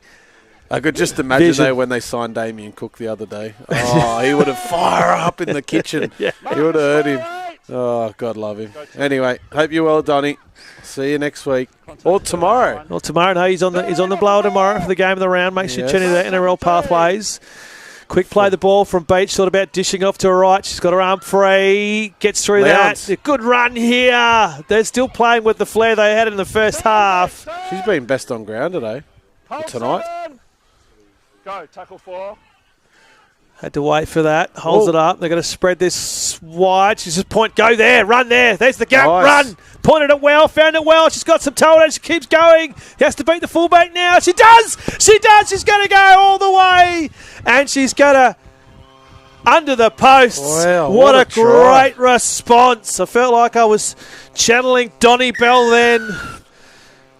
I could just imagine Vision. though when they signed Damien Cook the other day. Oh, he would have fired up in the kitchen. Yeah. He would have heard him. Oh, God love him. Anyway, hope you're well, Donny. See you next week or tomorrow. Well, tomorrow, no, he's on the blower tomorrow for the game of the round. Make sure you tune into the NRL Pathways. Quick play the ball from Beach, thought about dishing off to her right. She's got her arm free, gets through Lowndes. that. A good run here. They're still playing with the flair they had in the first half. She's been best on ground today. Tonight. Go, tackle 4. Had to wait for that. Holds Oh. it up. They're going to spread this wide. She's just point, go there, run there. There's the gap, Nice. run. Pointed it well, found it well. She's got some toe and she keeps going. He has to beat the fullback now. She does. She does. She's going to go all the way. And she's going to under the posts. Wow, what a try. great response. I felt like I was channeling Donnie Bell then.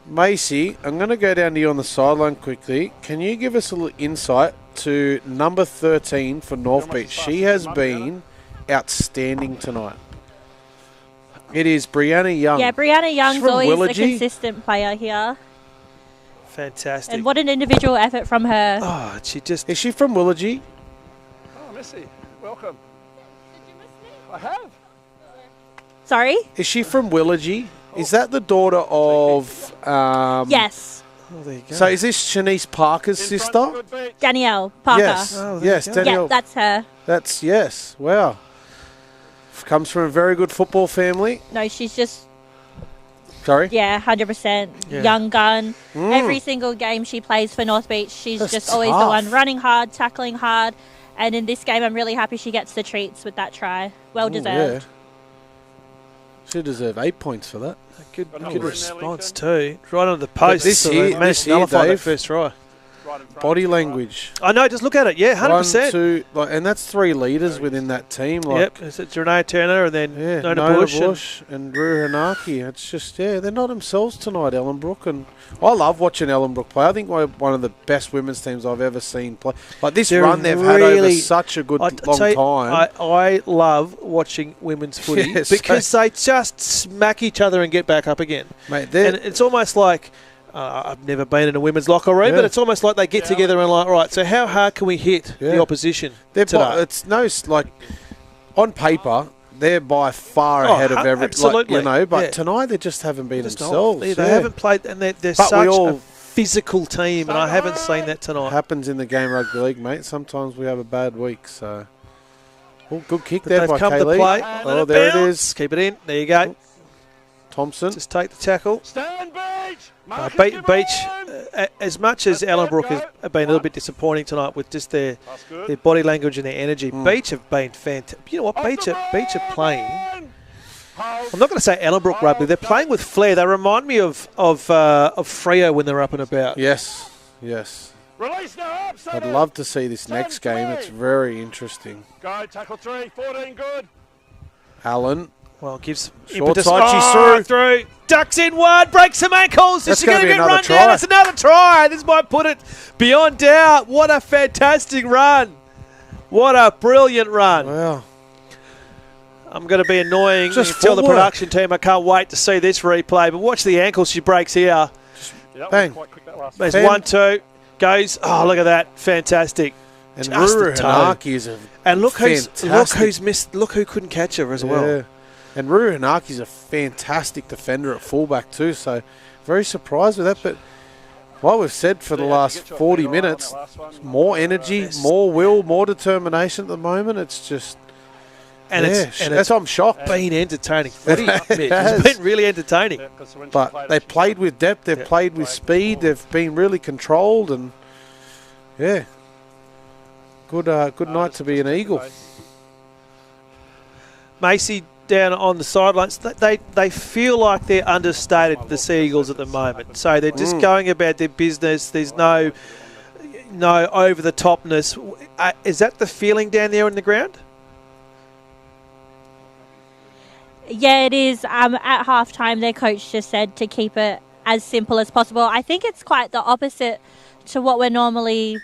Macy, I'm going to go down to you on the sideline quickly. Can you give us a little insight to number 13 for North Beach? She has been outstanding tonight. It is Brianna Young. Yeah, Brianna Young's from always a Willagee. consistent player here. Fantastic. And what an individual effort from her. Oh, she just... Is she from Willagee? Oh, Missy, welcome. I have. Sorry? Is she from Willagee? Is that the daughter of... Yes. Oh, there you go. So is this Shanice Parker's In front, sister? good beat. Danielle Parker. Yes. Oh, there Yes, you go. Danielle. Yeah, that's her. That's, yes. Wow. Comes from a very good football family. No, she's just, Sorry? yeah, 100%. Yeah. Young gun. Mm. Every single game she plays for North Beach, she's That's just always the tough. one running hard, tackling hard. And in this game, I'm really happy she gets the treats with that try. Well Ooh, deserved. yeah. She deserve 8 points for that. Good, Got a good number in response there, too. Right on the post. this so here- they managed this to here, nullify that Dave, first try. Right in front. Body Right. language. I know, just look at it. Yeah, 100%. 1, 2, and that's 3 leaders within that team. Yep, it's Renee Turner and then Yeah, Nona Bush. and Drew Hanaki. It's just, they're not themselves tonight, Ellenbrook. And I love watching Ellenbrook play. I think we're one of the best women's teams I've ever seen play. Like this They're run they've had over really- such a good I long tell you, time. I love watching women's footy Yeah, so- because they just smack each other and get back up again. Mate, And it's almost like, I've never been in a women's locker room, Yeah. but it's almost like they get together and like, right, so how hard can we hit Yeah. the opposition they're today? it's no like on paper they're by far Oh, ahead of every absolutely. but Yeah. tonight they just haven't been Just themselves. They haven't played, and they're But such we all- a physical team, and I haven't seen that tonight. happens in the game rugby league, mate. Sometimes we have a bad week, so good kick But there they've by come to Kaylee. play. And Oh, Let there it bounce. is. Keep it in. There you go. Thompson. Just take the tackle. Stand, Beach. Marcus, Beach, give Beach in. as much as Ellenbrook has been a little bit disappointing tonight with just their That's good. their body language and their energy, Mm. Beach have been fantastic. You know what? Off Beach the are playing. man. Hold. I'm not going to say Ellenbrook rugby. They're playing with flair. They remind me of Freo when they're up and about. Yes. Release now, up, I'd settle. love to see this next game. It's very interesting. Go, tackle 3, 14, good. Allen. Well, gives Short impetus. side, she's Through. Ducks in one. Breaks some ankles. That's Is she gonna going to be get another run try. down? It's another try. This might put it beyond doubt. What a fantastic run. What a brilliant run. Wow. I'm going to be annoying. Just You tell the footwork. production team I can't wait to see this replay. But watch the ankle she breaks here. Yeah, that Bang. was quite quick, that last There's Ten. 1-2. Goes. Oh, look at that. Fantastic. And Just Ruru the toe. Hanaki is a And look who's fantastic. missed. Look who couldn't catch her as well. Yeah. And Ruru Hanaki's a fantastic defender at fullback too, so very surprised with that. But what we've said for the last 40 minutes, more energy, more will, more determination at the moment. It's just, And it's that's why I'm shocked. been entertaining footy, Mitch. has. It's been really entertaining. But they played with depth, they've played with speed, they've been really controlled, and yeah, good night to be an Eagle. Macy down on the sidelines, they feel like they're understated, the Sea Eagles at the moment. So they're just going about their business. There's no over the topness. Is that the feeling down there in the ground? Yeah, it is. At halftime, their coach just said to keep it as simple as possible. I think it's quite the opposite to what we normally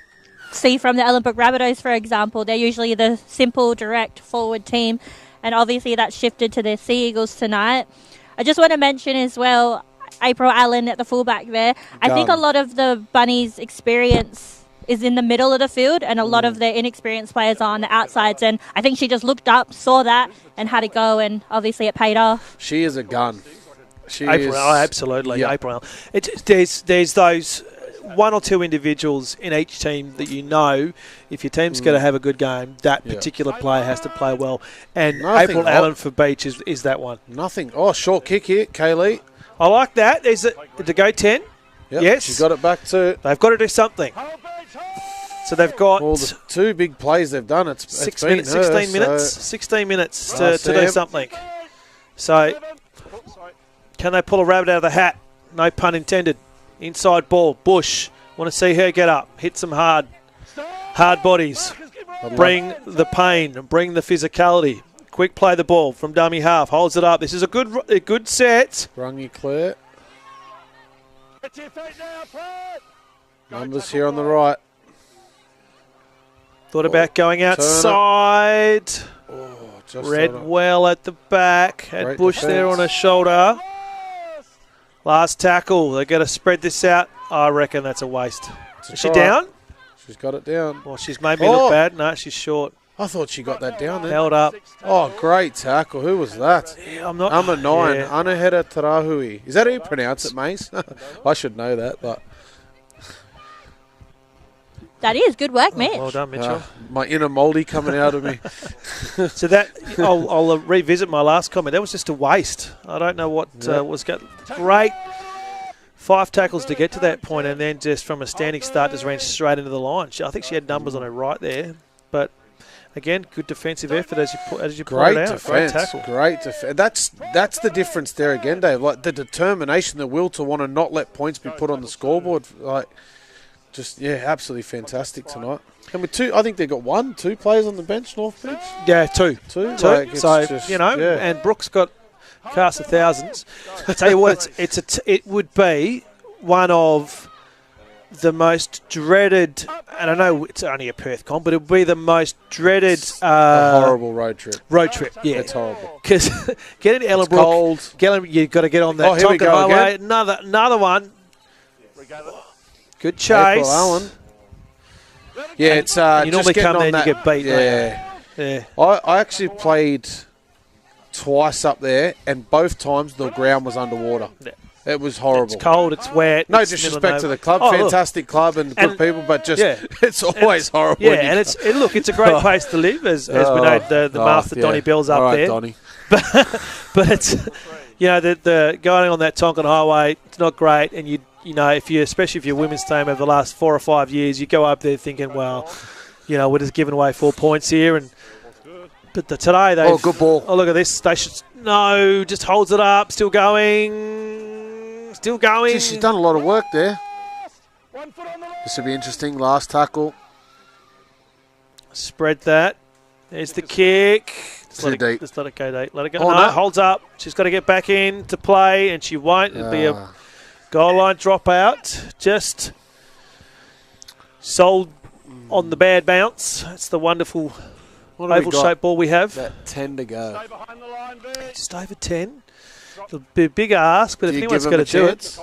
see from the Ellenbrook Rabbitohs, for example. They're usually the simple, direct, forward team. and obviously that shifted to the Sea Eagles tonight. I just want to mention as well, April Allen at the fullback there. I think a lot of the Bunnies' experience is in the middle of the field, and a lot of the inexperienced players are on the outsides, and I think she just looked up, saw that, and had to go, and obviously it paid off. She is a gun. April, absolutely. Yeah. April. There's those one or two individuals in each team that if your team's going to have a good game, that particular player has to play well. And April Allen for Beach is that one. Nothing. Oh, short kick here, Kaylee. I like that. To go 10. Yep, yes. She's got it back to... They've got to do something. So they've got... Well, the two big plays they've done, it's 16 minutes to do something. So, can they pull a rabbit out of the hat? No pun intended. Inside ball, Bush. Want to see her get up. Hit some hard bodies. Bring the pain. Bring the physicality. Quick play the ball from dummy half. Holds it up. This is a good set. Rungy Claire. Numbers here on the right. Thought about going outside. Read well at the back. Had Bush there on her shoulder. Last tackle. They've got to spread this out. I reckon that's a waste. Is she down? She's got it down. Well, she's made me look bad. No, she's short. I thought she got that down there. Held up. Oh, great tackle. Who was that? Yeah, I'm not. Number 9, Anaheda Tarahui. Is that how you pronounce it, Mace? I should know that, but... That is good work, Mitch. Well done, Mitchell. My inner Mouldy coming out of me. So that I'll revisit my last comment. That was just a waste. I don't know what was great. 5 tackles to get to that point, and then just from a standing start, just ran straight into the line. I think she had numbers on her right there, but again, good defensive effort as you pointed out. Defense, great tackle. Great defense. That's the difference there again, Dave. Like the determination, the will to want to not let points be put on the scoreboard. Absolutely fantastic tonight. And with 2, I think they've got 2 players on the bench, North Beach. Yeah, 2. 2. Like, and Brooks got cast of thousands. I tell you what, it would be one of the most dreaded, and I know it's only a Perth comp, but it would be the most dreaded... a horrible road trip. Yeah. It's horrible. Because getting to Ellenbrook, you've got to get on that Tonkin Highway. Another one. Good chase. April Allen. Yeah, it's you normally come there and you get beat. Yeah. I actually played twice up there, and both times the ground was underwater. Yeah. It was horrible. It's cold, it's wet. No disrespect to the club. Fantastic club and good people, but just it's always horrible. Yeah, and it's a great place to live, as we know the master Donnie Bell's up there. Donnie. But it's, the going on that Tonkin Highway, it's not great, and especially if you're women's team over the last 4 or 5 years, you go up there thinking, well, we're just giving away 4 points here, but today they good ball. Oh, look at this. They should just holds it up, still going. She's done a lot of work there. This will be interesting. Last tackle. Spread that. There's the kick. Just let it go, Dave. Let it go. No, holds up. She's got to get back in to play, and she won't. It'll be a goal line dropout. Just sold on the bad bounce. That's the wonderful oval-shaped ball we have. About 10 to go. Just over 10. It'll be a big ask, but if anyone's going to do it...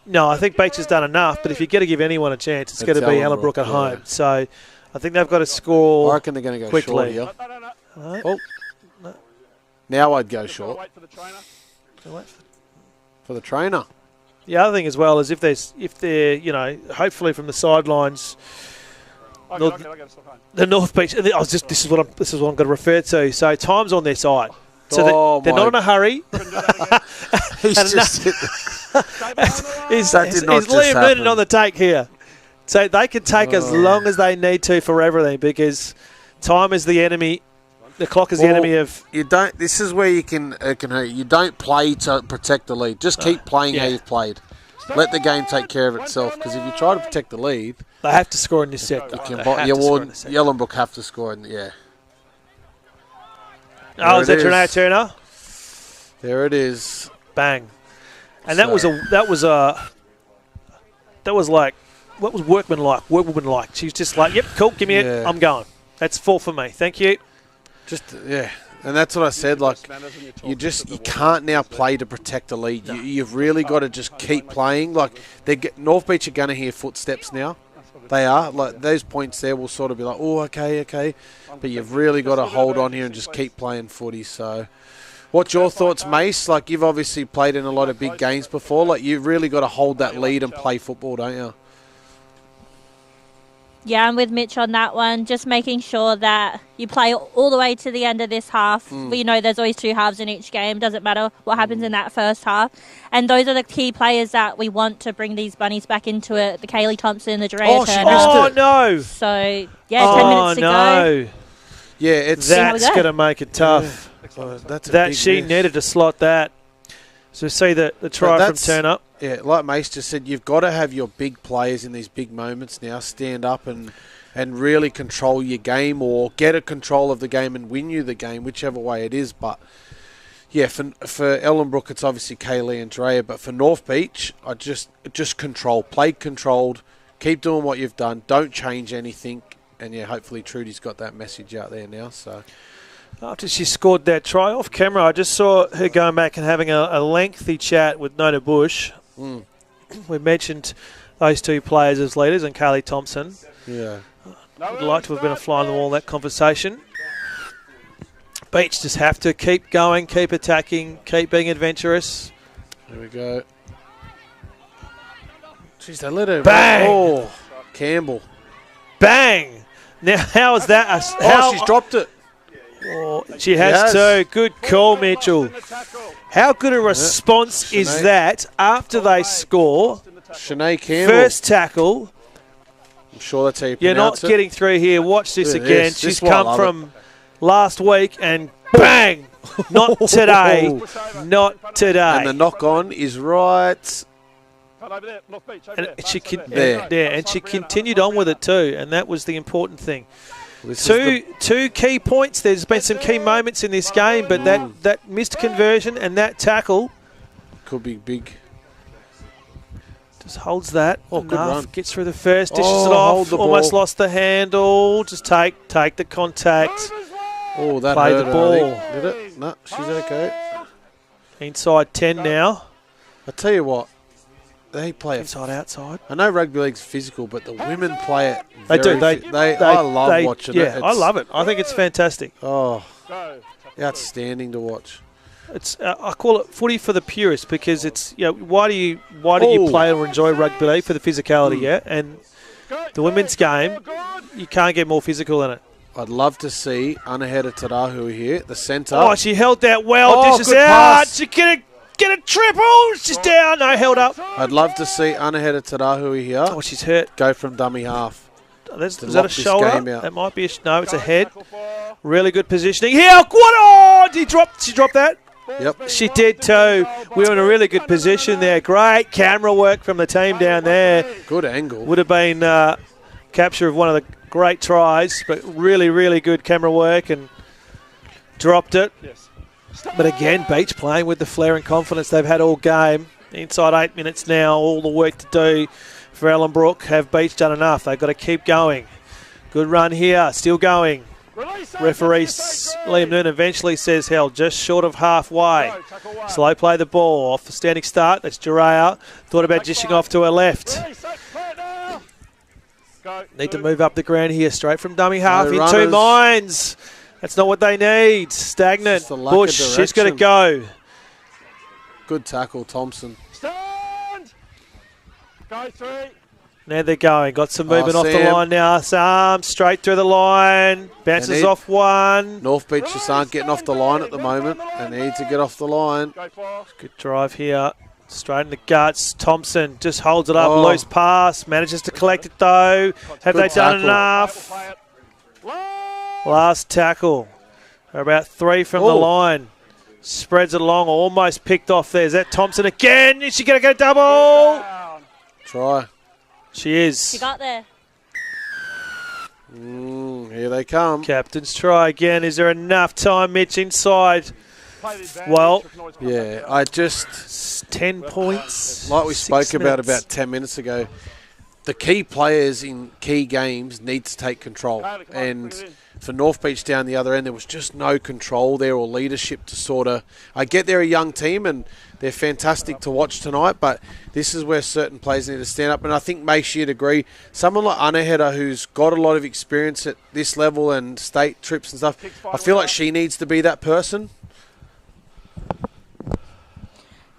No, I think Beach has done enough, but if you're going to give anyone a chance, it's going to be Ellenbrook at home. So I think they've got to score. I reckon they're going to go quickly. Short here. No. Now I'd go short. For the trainer. The other thing as well is if they're hopefully from the sidelines, the North Beach. This is what I'm going to refer to. So time's on their side. So they're not in a hurry. He's just is Liam Noonan on the take here? So they can take as long as they need to for everything, because time is the enemy. The clock is the enemy of... You don't. This is where it can hurt. You don't play to protect the lead. Just keep playing how you've played. Let the game take care of itself, because if you try to protect the lead... They have to score in this set. Ellenbrook have to score in is that Renee Turner? There it is. Bang. And that was what was workwoman like? She was just like, yep, cool, give me it, I'm going. That's 4 for me. Thank you. And that's what I said. Like, you can't now play to protect the lead. You've really got to just keep playing. Like, North Beach are going to hear footsteps now. They are. Like, those points there will sort of be like, oh, okay. But you've really got to hold on here and just keep playing footy. So, what's your thoughts, Mace? Like, you've obviously played in a lot of big games before. Like, you've really got to hold that lead and play football, don't you? Yeah, I'm with Mitch on that one. Just making sure that you play all the way to the end of this half. We know there's always 2 halves in each game. Doesn't matter what happens in that first half. And those are the key players that we want to bring these bunnies back into it. The Kaylee Thompson, the Drea Turner. Oh, no. So, yeah, 10 minutes to go. Yeah, that's going to make it tough. Yeah. She needed to slot that. So see the try from Turner. Yeah, like Mace just said, you've got to have your big players in these big moments now stand up and really control your game, or get a control of the game and win you the game, whichever way it is. But, yeah, for Ellenbrook, it's obviously Kaylee and Drea. But for North Beach, I just control. Play controlled. Keep doing what you've done. Don't change anything. And, yeah, hopefully Trudy's got that message out there now. So after she scored that try off camera, I just saw her going back and having a lengthy chat with Nona Bush. We mentioned those 2 players as leaders and Kaylee Thompson. Yeah. Would like to have been a fly on the wall in that conversation. Beach just have to keep going, keep attacking, keep being adventurous. There we go. Jeez, they let her... Bang! Oh, Campbell. Bang! Now, how is that? She's dropped it. Oh, she has too. Good call, Mitchell. How good a response is that after they score? Shanae Campbell. First tackle. I'm sure that's how you You're not pronounce it. getting through here. Watch this again. She's come from last week and bang! Not today. Not today. And the knock-on is right... And she continued on with it too, and that was the important thing. Two key points. There's been some key moments in this game, but that missed conversion and that tackle could be big. Just holds that. Good run. Gets through the first, dishes it off. Almost lost the handle. Just take the contact. Oh, that play hurt the ball. Did it? No, she's okay. Inside 10 now. I tell you what. They play inside outside. I know rugby league's physical, but the women play it. They do. I love watching it. Yeah, I love it. I think it's fantastic. Oh, outstanding to watch. It's I call it footy for the purists, because it's why do you play or enjoy rugby league? For the physicality, yeah. And the women's game, you can't get more physical than it. I'd love to see Anaheta Tarahu here, the centre. Oh, she held that well. Dishes out. Pass. She get a triple. She's down. No, held up. I'd love to see Anaheta Tarahu here. Oh, she's hurt. Go from dummy half. Is that a shoulder? That might be no, it's a head. Really good positioning. Here, what? Oh, she dropped that? Yep. She did too. We were in a really good position there. Great camera work from the team down there. Good angle. Would have been capture of one of the great tries, but really, really good camera work, and dropped it. Yes. But again, Beach playing with the flair and confidence they've had all game. Inside 8 minutes now, all the work to do for Ellenbrook. Have Beach done enough? They've got to keep going. Good run here, still going. Referee Liam Noonan eventually says, hell, just short of halfway. Slow play the ball off the standing start. That's Jiraya. Thought about dishing off to her left. Need to move up the ground here, straight from dummy half in 2 minds. That's not what they need. Stagnant. Bush, she's got to go. Good tackle, Thompson. Stand! Go 3. Now they're going. Got some movement off the line now. Sam straight through the line. Bounces off one. North Beach just aren't getting off the line at the moment. They need to get off the line. Good drive here. Straight in the guts. Thompson just holds it up. Loose pass. Manages to collect it though. Have they done enough? Last tackle. They're about 3 from the line. Spreads it along. Almost picked off there. Is that Thompson again? Is she going to get a double? Try. She is. She got there. Here they come. Captain's try again. Is there enough time, Mitch, inside? Well, yeah, 10 points. Like we spoke about 10 minutes ago, the key players in key games need to take control. And for North Beach down the other end, there was just no control there or leadership to sort of... I get they're a young team and they're fantastic to watch tonight, but this is where certain players need to stand up. And I think, Mace, you'd agree, someone like Anaheda, who's got a lot of experience at this level and state trips and stuff, I feel like she needs to be that person.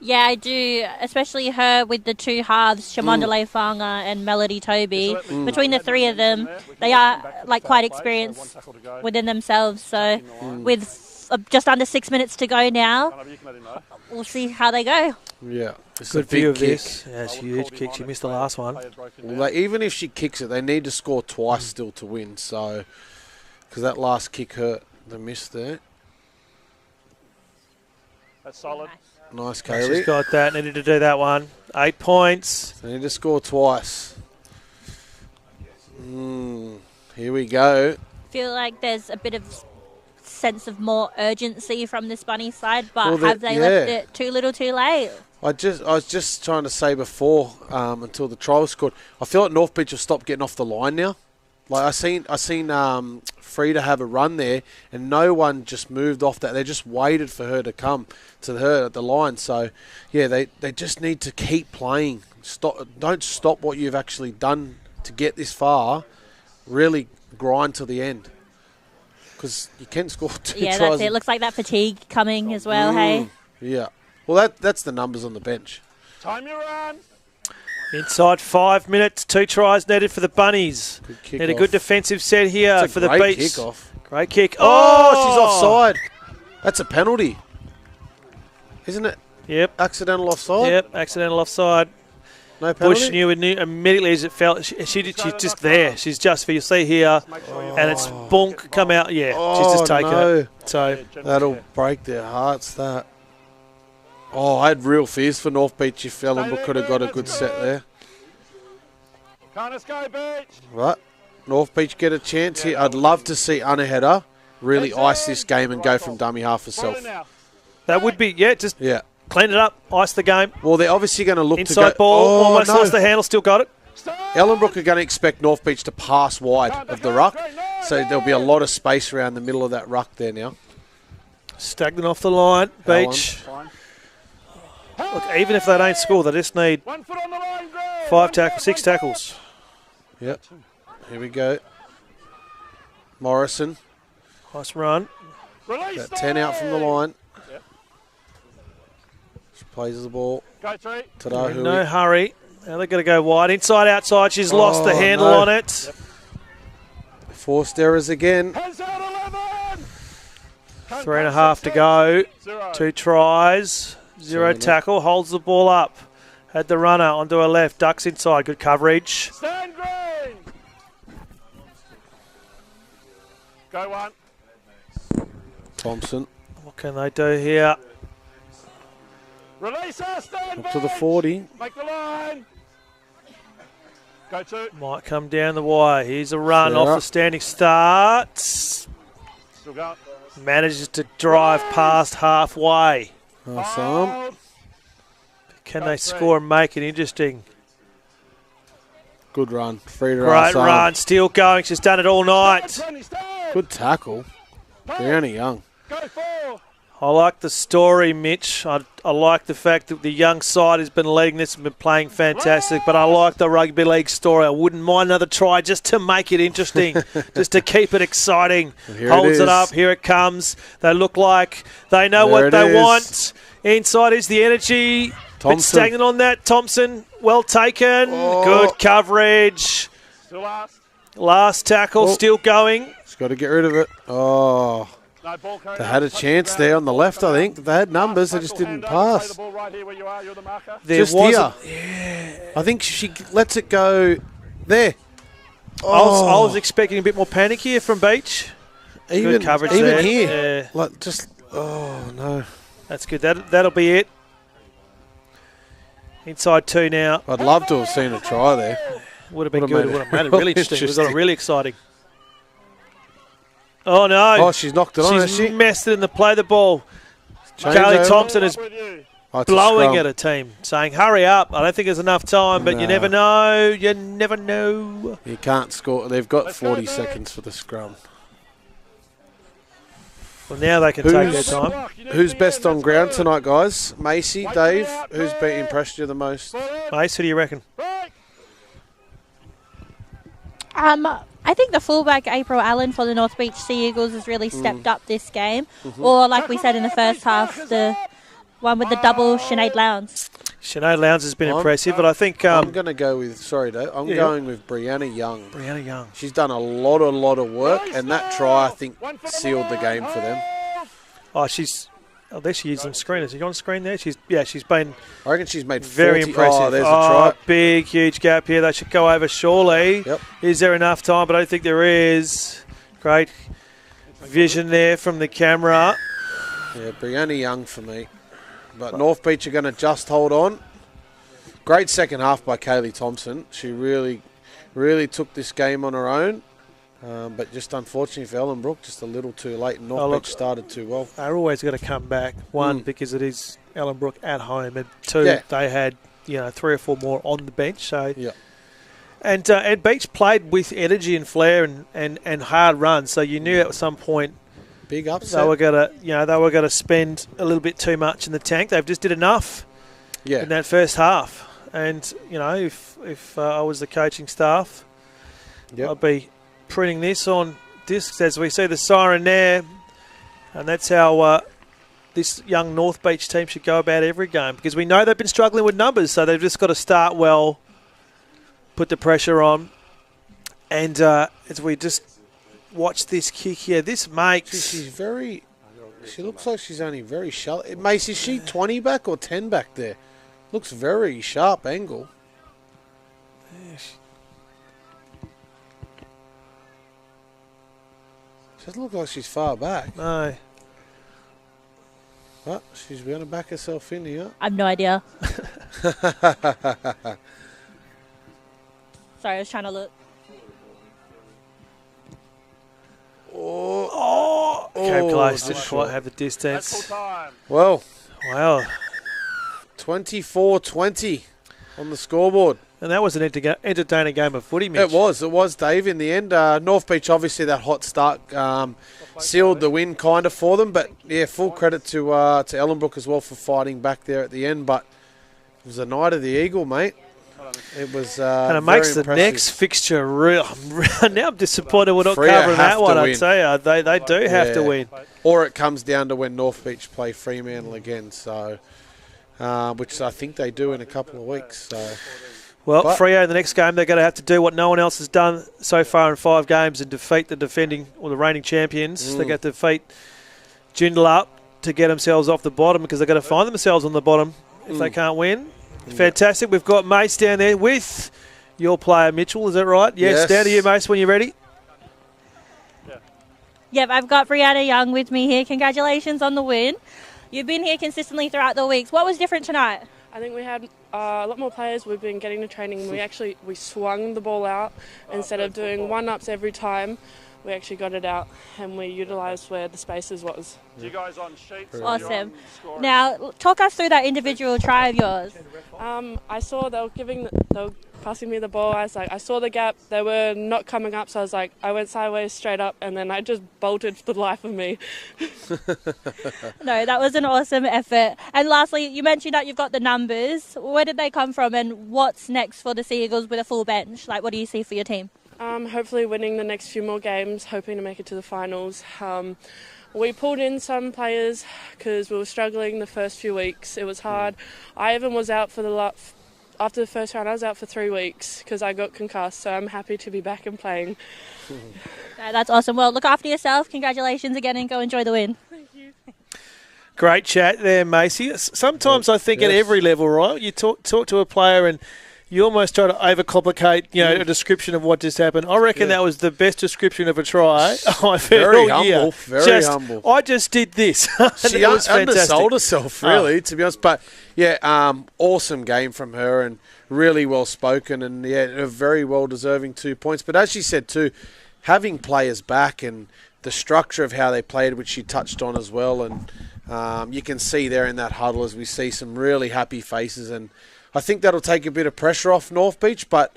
Yeah, I do, especially her with the two halves, Shamondale Fanga and Melody Toby. Between the three of them, they are like quite experienced within themselves. So with just under 6 minutes to go now, we'll see how they go. Yeah, it's Good a big view of kick. this. Yeah, it's a huge kick. She missed the last one. Well, even if she kicks it, they need to score twice still to win. So, because that last kick hurt, the miss there. That's solid. Nice, She's Kaylee. got that. Needed to do that one. 8 points. They need to score twice. Here we go. Feel like there's a bit of sense of more urgency from this Bunny side, but Well, have they left it too little too late? I was just trying to say before, until the try was scored, I feel like North Beach will stop getting off the line now. Like I seen Frida have a run there, and no one just moved off that. They just waited for her to come to her at the line. So, yeah, they just need to keep playing. Don't stop what you've actually done to get this far. Really grind to the end, because you can score 2 tries. Yeah, that's it. Looks like that fatigue coming as well. Hey. Yeah. Well, that's the numbers on the bench. Time you run. Inside 5 minutes, 2 tries needed for the Bunnies. Good kick Need a off. good defensive set here It's a for the great Beats. kick off. Great kick. Oh, she's offside. That's a penalty, isn't it? Yep. Accidental offside. Yep. Accidental offside. No penalty. Bush knew immediately as it fell. She's just there. She's just for you see here, and it's bonk come out. Yeah, she's just taken it. So That'll break their hearts. That. Oh, I had real fears for North Beach if Ellenbrook could have got a good set there. Can't us go, Beach. Right, North Beach get a chance here. I'd love to see Anaheda really ice this game and go from dummy half herself. that would be just Yeah. clean it up, ice the game. Well, they're obviously going to look Inside to go. ball, almost lost the handle, still got it. Ellenbrook are going to expect North Beach to pass wide of the ruck, so there'll be a lot of space around the middle of that ruck there now. Stagnant off the line, Beach. Look, even if they don't score, they just need 1 foot on the line, Greg. 5 tackles, 6 tackles. Yep. Here we go. Morrison. Nice run. Release Got 10 out from the line. Yep. She plays the ball. Go 3. to Dahui. No hurry. Now they're going to go wide. Inside, outside. She's lost the handle no. on it. Forced errors again. Hands out 11. 3.5 to go. 0. 2 tries. 0 Sorry, tackle. Holds the ball up. Had the runner onto her left. Ducks inside. Good coverage. Stand green. Go 1. Thompson What can they do here? Release us, stand up to the bench. 40. Make the line. Go 2. Might come down the wire. Here's a run Fair off up. the standing start. Still going. Manages to drive past halfway. Awesome. Hold. Can they score and make it interesting? Good run. Frida Great Assam. run. Still going. She's done it all night. Stand, stand. Good tackle. Brianna Young. Go 4. I like the story, Mitch. I like the fact that the young side has been leading this and been playing fantastic, but I like the rugby league story. I wouldn't mind another try just to make it interesting, just to keep it exciting. Here Holds it it up. is. Here it comes. They look like they know There what it they is. want. Inside is the energy. Bit Thompson. stagnant on that. Thompson, well taken. Oh. Good coverage. Still last. Last tackle, Oh. still going. She's got to get rid of it. Oh, No ball carried they out. had a Touch chance the there ground. on the left, I think. They had numbers, they just didn't Hand over, play pass. the ball right here where you are. You're the marker. There Just wasn't. here. I think she lets it go there. I was expecting a bit more panic here from Beach. even, Good coverage even there. here. Yeah, Like just, oh no. that's good. That'll be it. Inside 2 now. I'd love to have seen a try there. Would have been Would've good. made Would it have made it real really interesting. It got interesting. really exciting. Oh no! Oh, she's knocked it on, has She's she? messed it in the play the ball. Change Carly over. Thompson has With you. blowing at a team, saying, hurry up. I don't think there's enough time, but you never know. You never know. You can't score. They've got 40 seconds for the scrum. Well, now they can take their time. Who's best on ground tonight, guys? Macy, Dave, who's been impressed you the most? Mace, who do you reckon? I think the fullback April Allen for the North Beach Sea Eagles has really stepped up this game. Or like we said in the first half, the one with the double, Sinead Lowndes. Sinead Lowndes has been impressive, but I think... I'm going to go with... Sorry, Dave. I'm going with Brianna Young. Brianna Young. She's done a lot of work, and that try, I think, sealed the game for them. Oh, Oh, there she is on screen. Is she on screen there? She's been... I reckon she's made very 40. impressive. Oh, there's a try. Big, huge gap here. They should go over surely. Yep. Is there enough time? But I don't think there is. Great vision there from the camera. Yeah, Brianna Young for me. But North Beach are going to just hold on. Great second half by Kaylee Thompson. She really took this game on her own. But just unfortunately for Ellenbrook, just a little too late. And North Beach started too well. They're always going to come back. One, because it is Ellenbrook at home. And two, they had 3 or 4 more on the bench. So And Beach played with energy and flair and hard runs. So you knew at some point big upset. They were going to spend a little bit too much in the tank. They've just did enough in that first half. And if I was the coaching staff, I'd be printing this on discs as we see the siren there, and that's how this young North Beach team should go about every game, because we know they've been struggling with numbers, so they've just got to start well, put the pressure on, and as we just watch this kick here, this makes... She looks like she's only very shallow. Mace, is she 20 back or 10 back there? Looks very sharp angle. Yeah, She doesn't look like she's far back. No. But she's going to back herself in here. I have no idea. Sorry, I was trying to look. Came close, didn't quite have the distance. Well, wow. 24-20 on the scoreboard. And that was an entertaining game of footy, Mitch. It was, Dave, in the end. North Beach, obviously, that hot start sealed the win kind of for them. But, full credit to Ellenbrook as well for fighting back there at the end. But it was a night of the Eagle, mate. It was and it makes the next fixture real. Now I'm disappointed we're not covering that one, I tell you. They do have to win. Or it comes down to when North Beach play Fremantle again, so which I think they do in a couple of weeks. So. Well, Freo in the next game, they're going to have to do what no one else has done so far in 5 games and defeat the defending or the reigning champions. They're going to defeat Joondalup to get themselves off the bottom, because they're going to find themselves on the bottom if they can't win. Fantastic. We've got Mace down there with your player, Mitchell. Is that right? Yes. Down to you, Mace, when you're ready. Yep, I've got Brianna Young with me here. Congratulations on the win. You've been here consistently throughout the weeks. What was different tonight? I think we had a lot more players. We've been getting to training. We swung the ball out instead of doing one-ups every time. We actually got it out and we utilised where the spaces was. You guys on sheets? Awesome. Now, talk us through that individual try of yours. I saw they were passing me the ball. I was like, I saw the gap. They were not coming up, so I was like, I went sideways straight up, and then I just bolted for the life of me. No, that was an awesome effort. And lastly, you mentioned that you've got the numbers. Where did they come from, and what's next for the Sea Eagles with a full bench? Like, what do you see for your team? Hopefully winning the next few more games, hoping to make it to the finals. We pulled in some players because we were struggling the first few weeks. It was hard. I even was out for after the first round. I was out for 3 weeks because I got concussed, so I'm happy to be back and playing. That's awesome. Well, look after yourself. Congratulations again, and go enjoy the win. Thank you. Great chat there, Macy. Sometimes I think at every level, right, you talk to a player and you almost try to overcomplicate, a description of what just happened. I reckon that was the best description of a try I've heard all year. Very humble. I just did this. She undersold herself, really, to be honest. But, awesome game from her and really well spoken and, a very well deserving 2 points. But as she said, too, having players back and the structure of how they played, which you touched on as well, and you can see there in that huddle as we see some really happy faces, and I think that'll take a bit of pressure off North Beach, but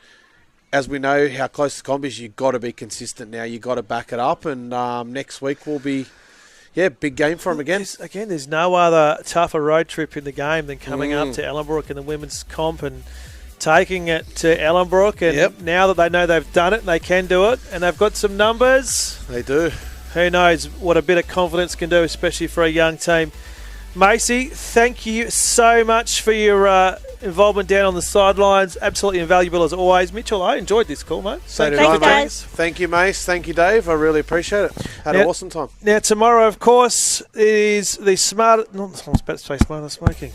as we know how close the comp is, you've got to be consistent now. You've got to back it up, and next week will be, big game for them again. There's no other tougher road trip in the game than coming up to Ellenbrook in the women's comp and taking it to Ellenbrook, and now that they know they've done it and they can do it, and they've got some numbers. They do. Who knows what a bit of confidence can do, especially for a young team. Macy, thank you so much for your involvement down on the sidelines. Absolutely invaluable as always. Mitchell, I enjoyed this call, mate. So did Thanks, I, guys. mate. Thank you, Mace. Thank you, Dave. I really appreciate it. Had an awesome time. Now, tomorrow, of course, is the smart... No, I was about to say smarter smoking.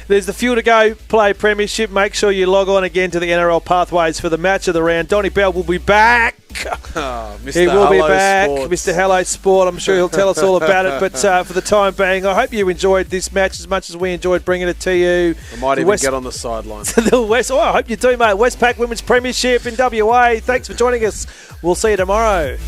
There's the Fuel to Go play Premiership. Make sure you log on again to the NRL Pathways for the match of the round. Donnie Bell will be back. Mr. He will be Hello back. Sports. Mr. Hello Sport. I'm sure he'll tell us all about it. But for the time being, I hope you enjoyed this match as much as we enjoyed bringing it to you. I might even get on the sidelines. I hope you do, mate. Westpac Women's Premiership in WA. Thanks for joining us. We'll see you tomorrow.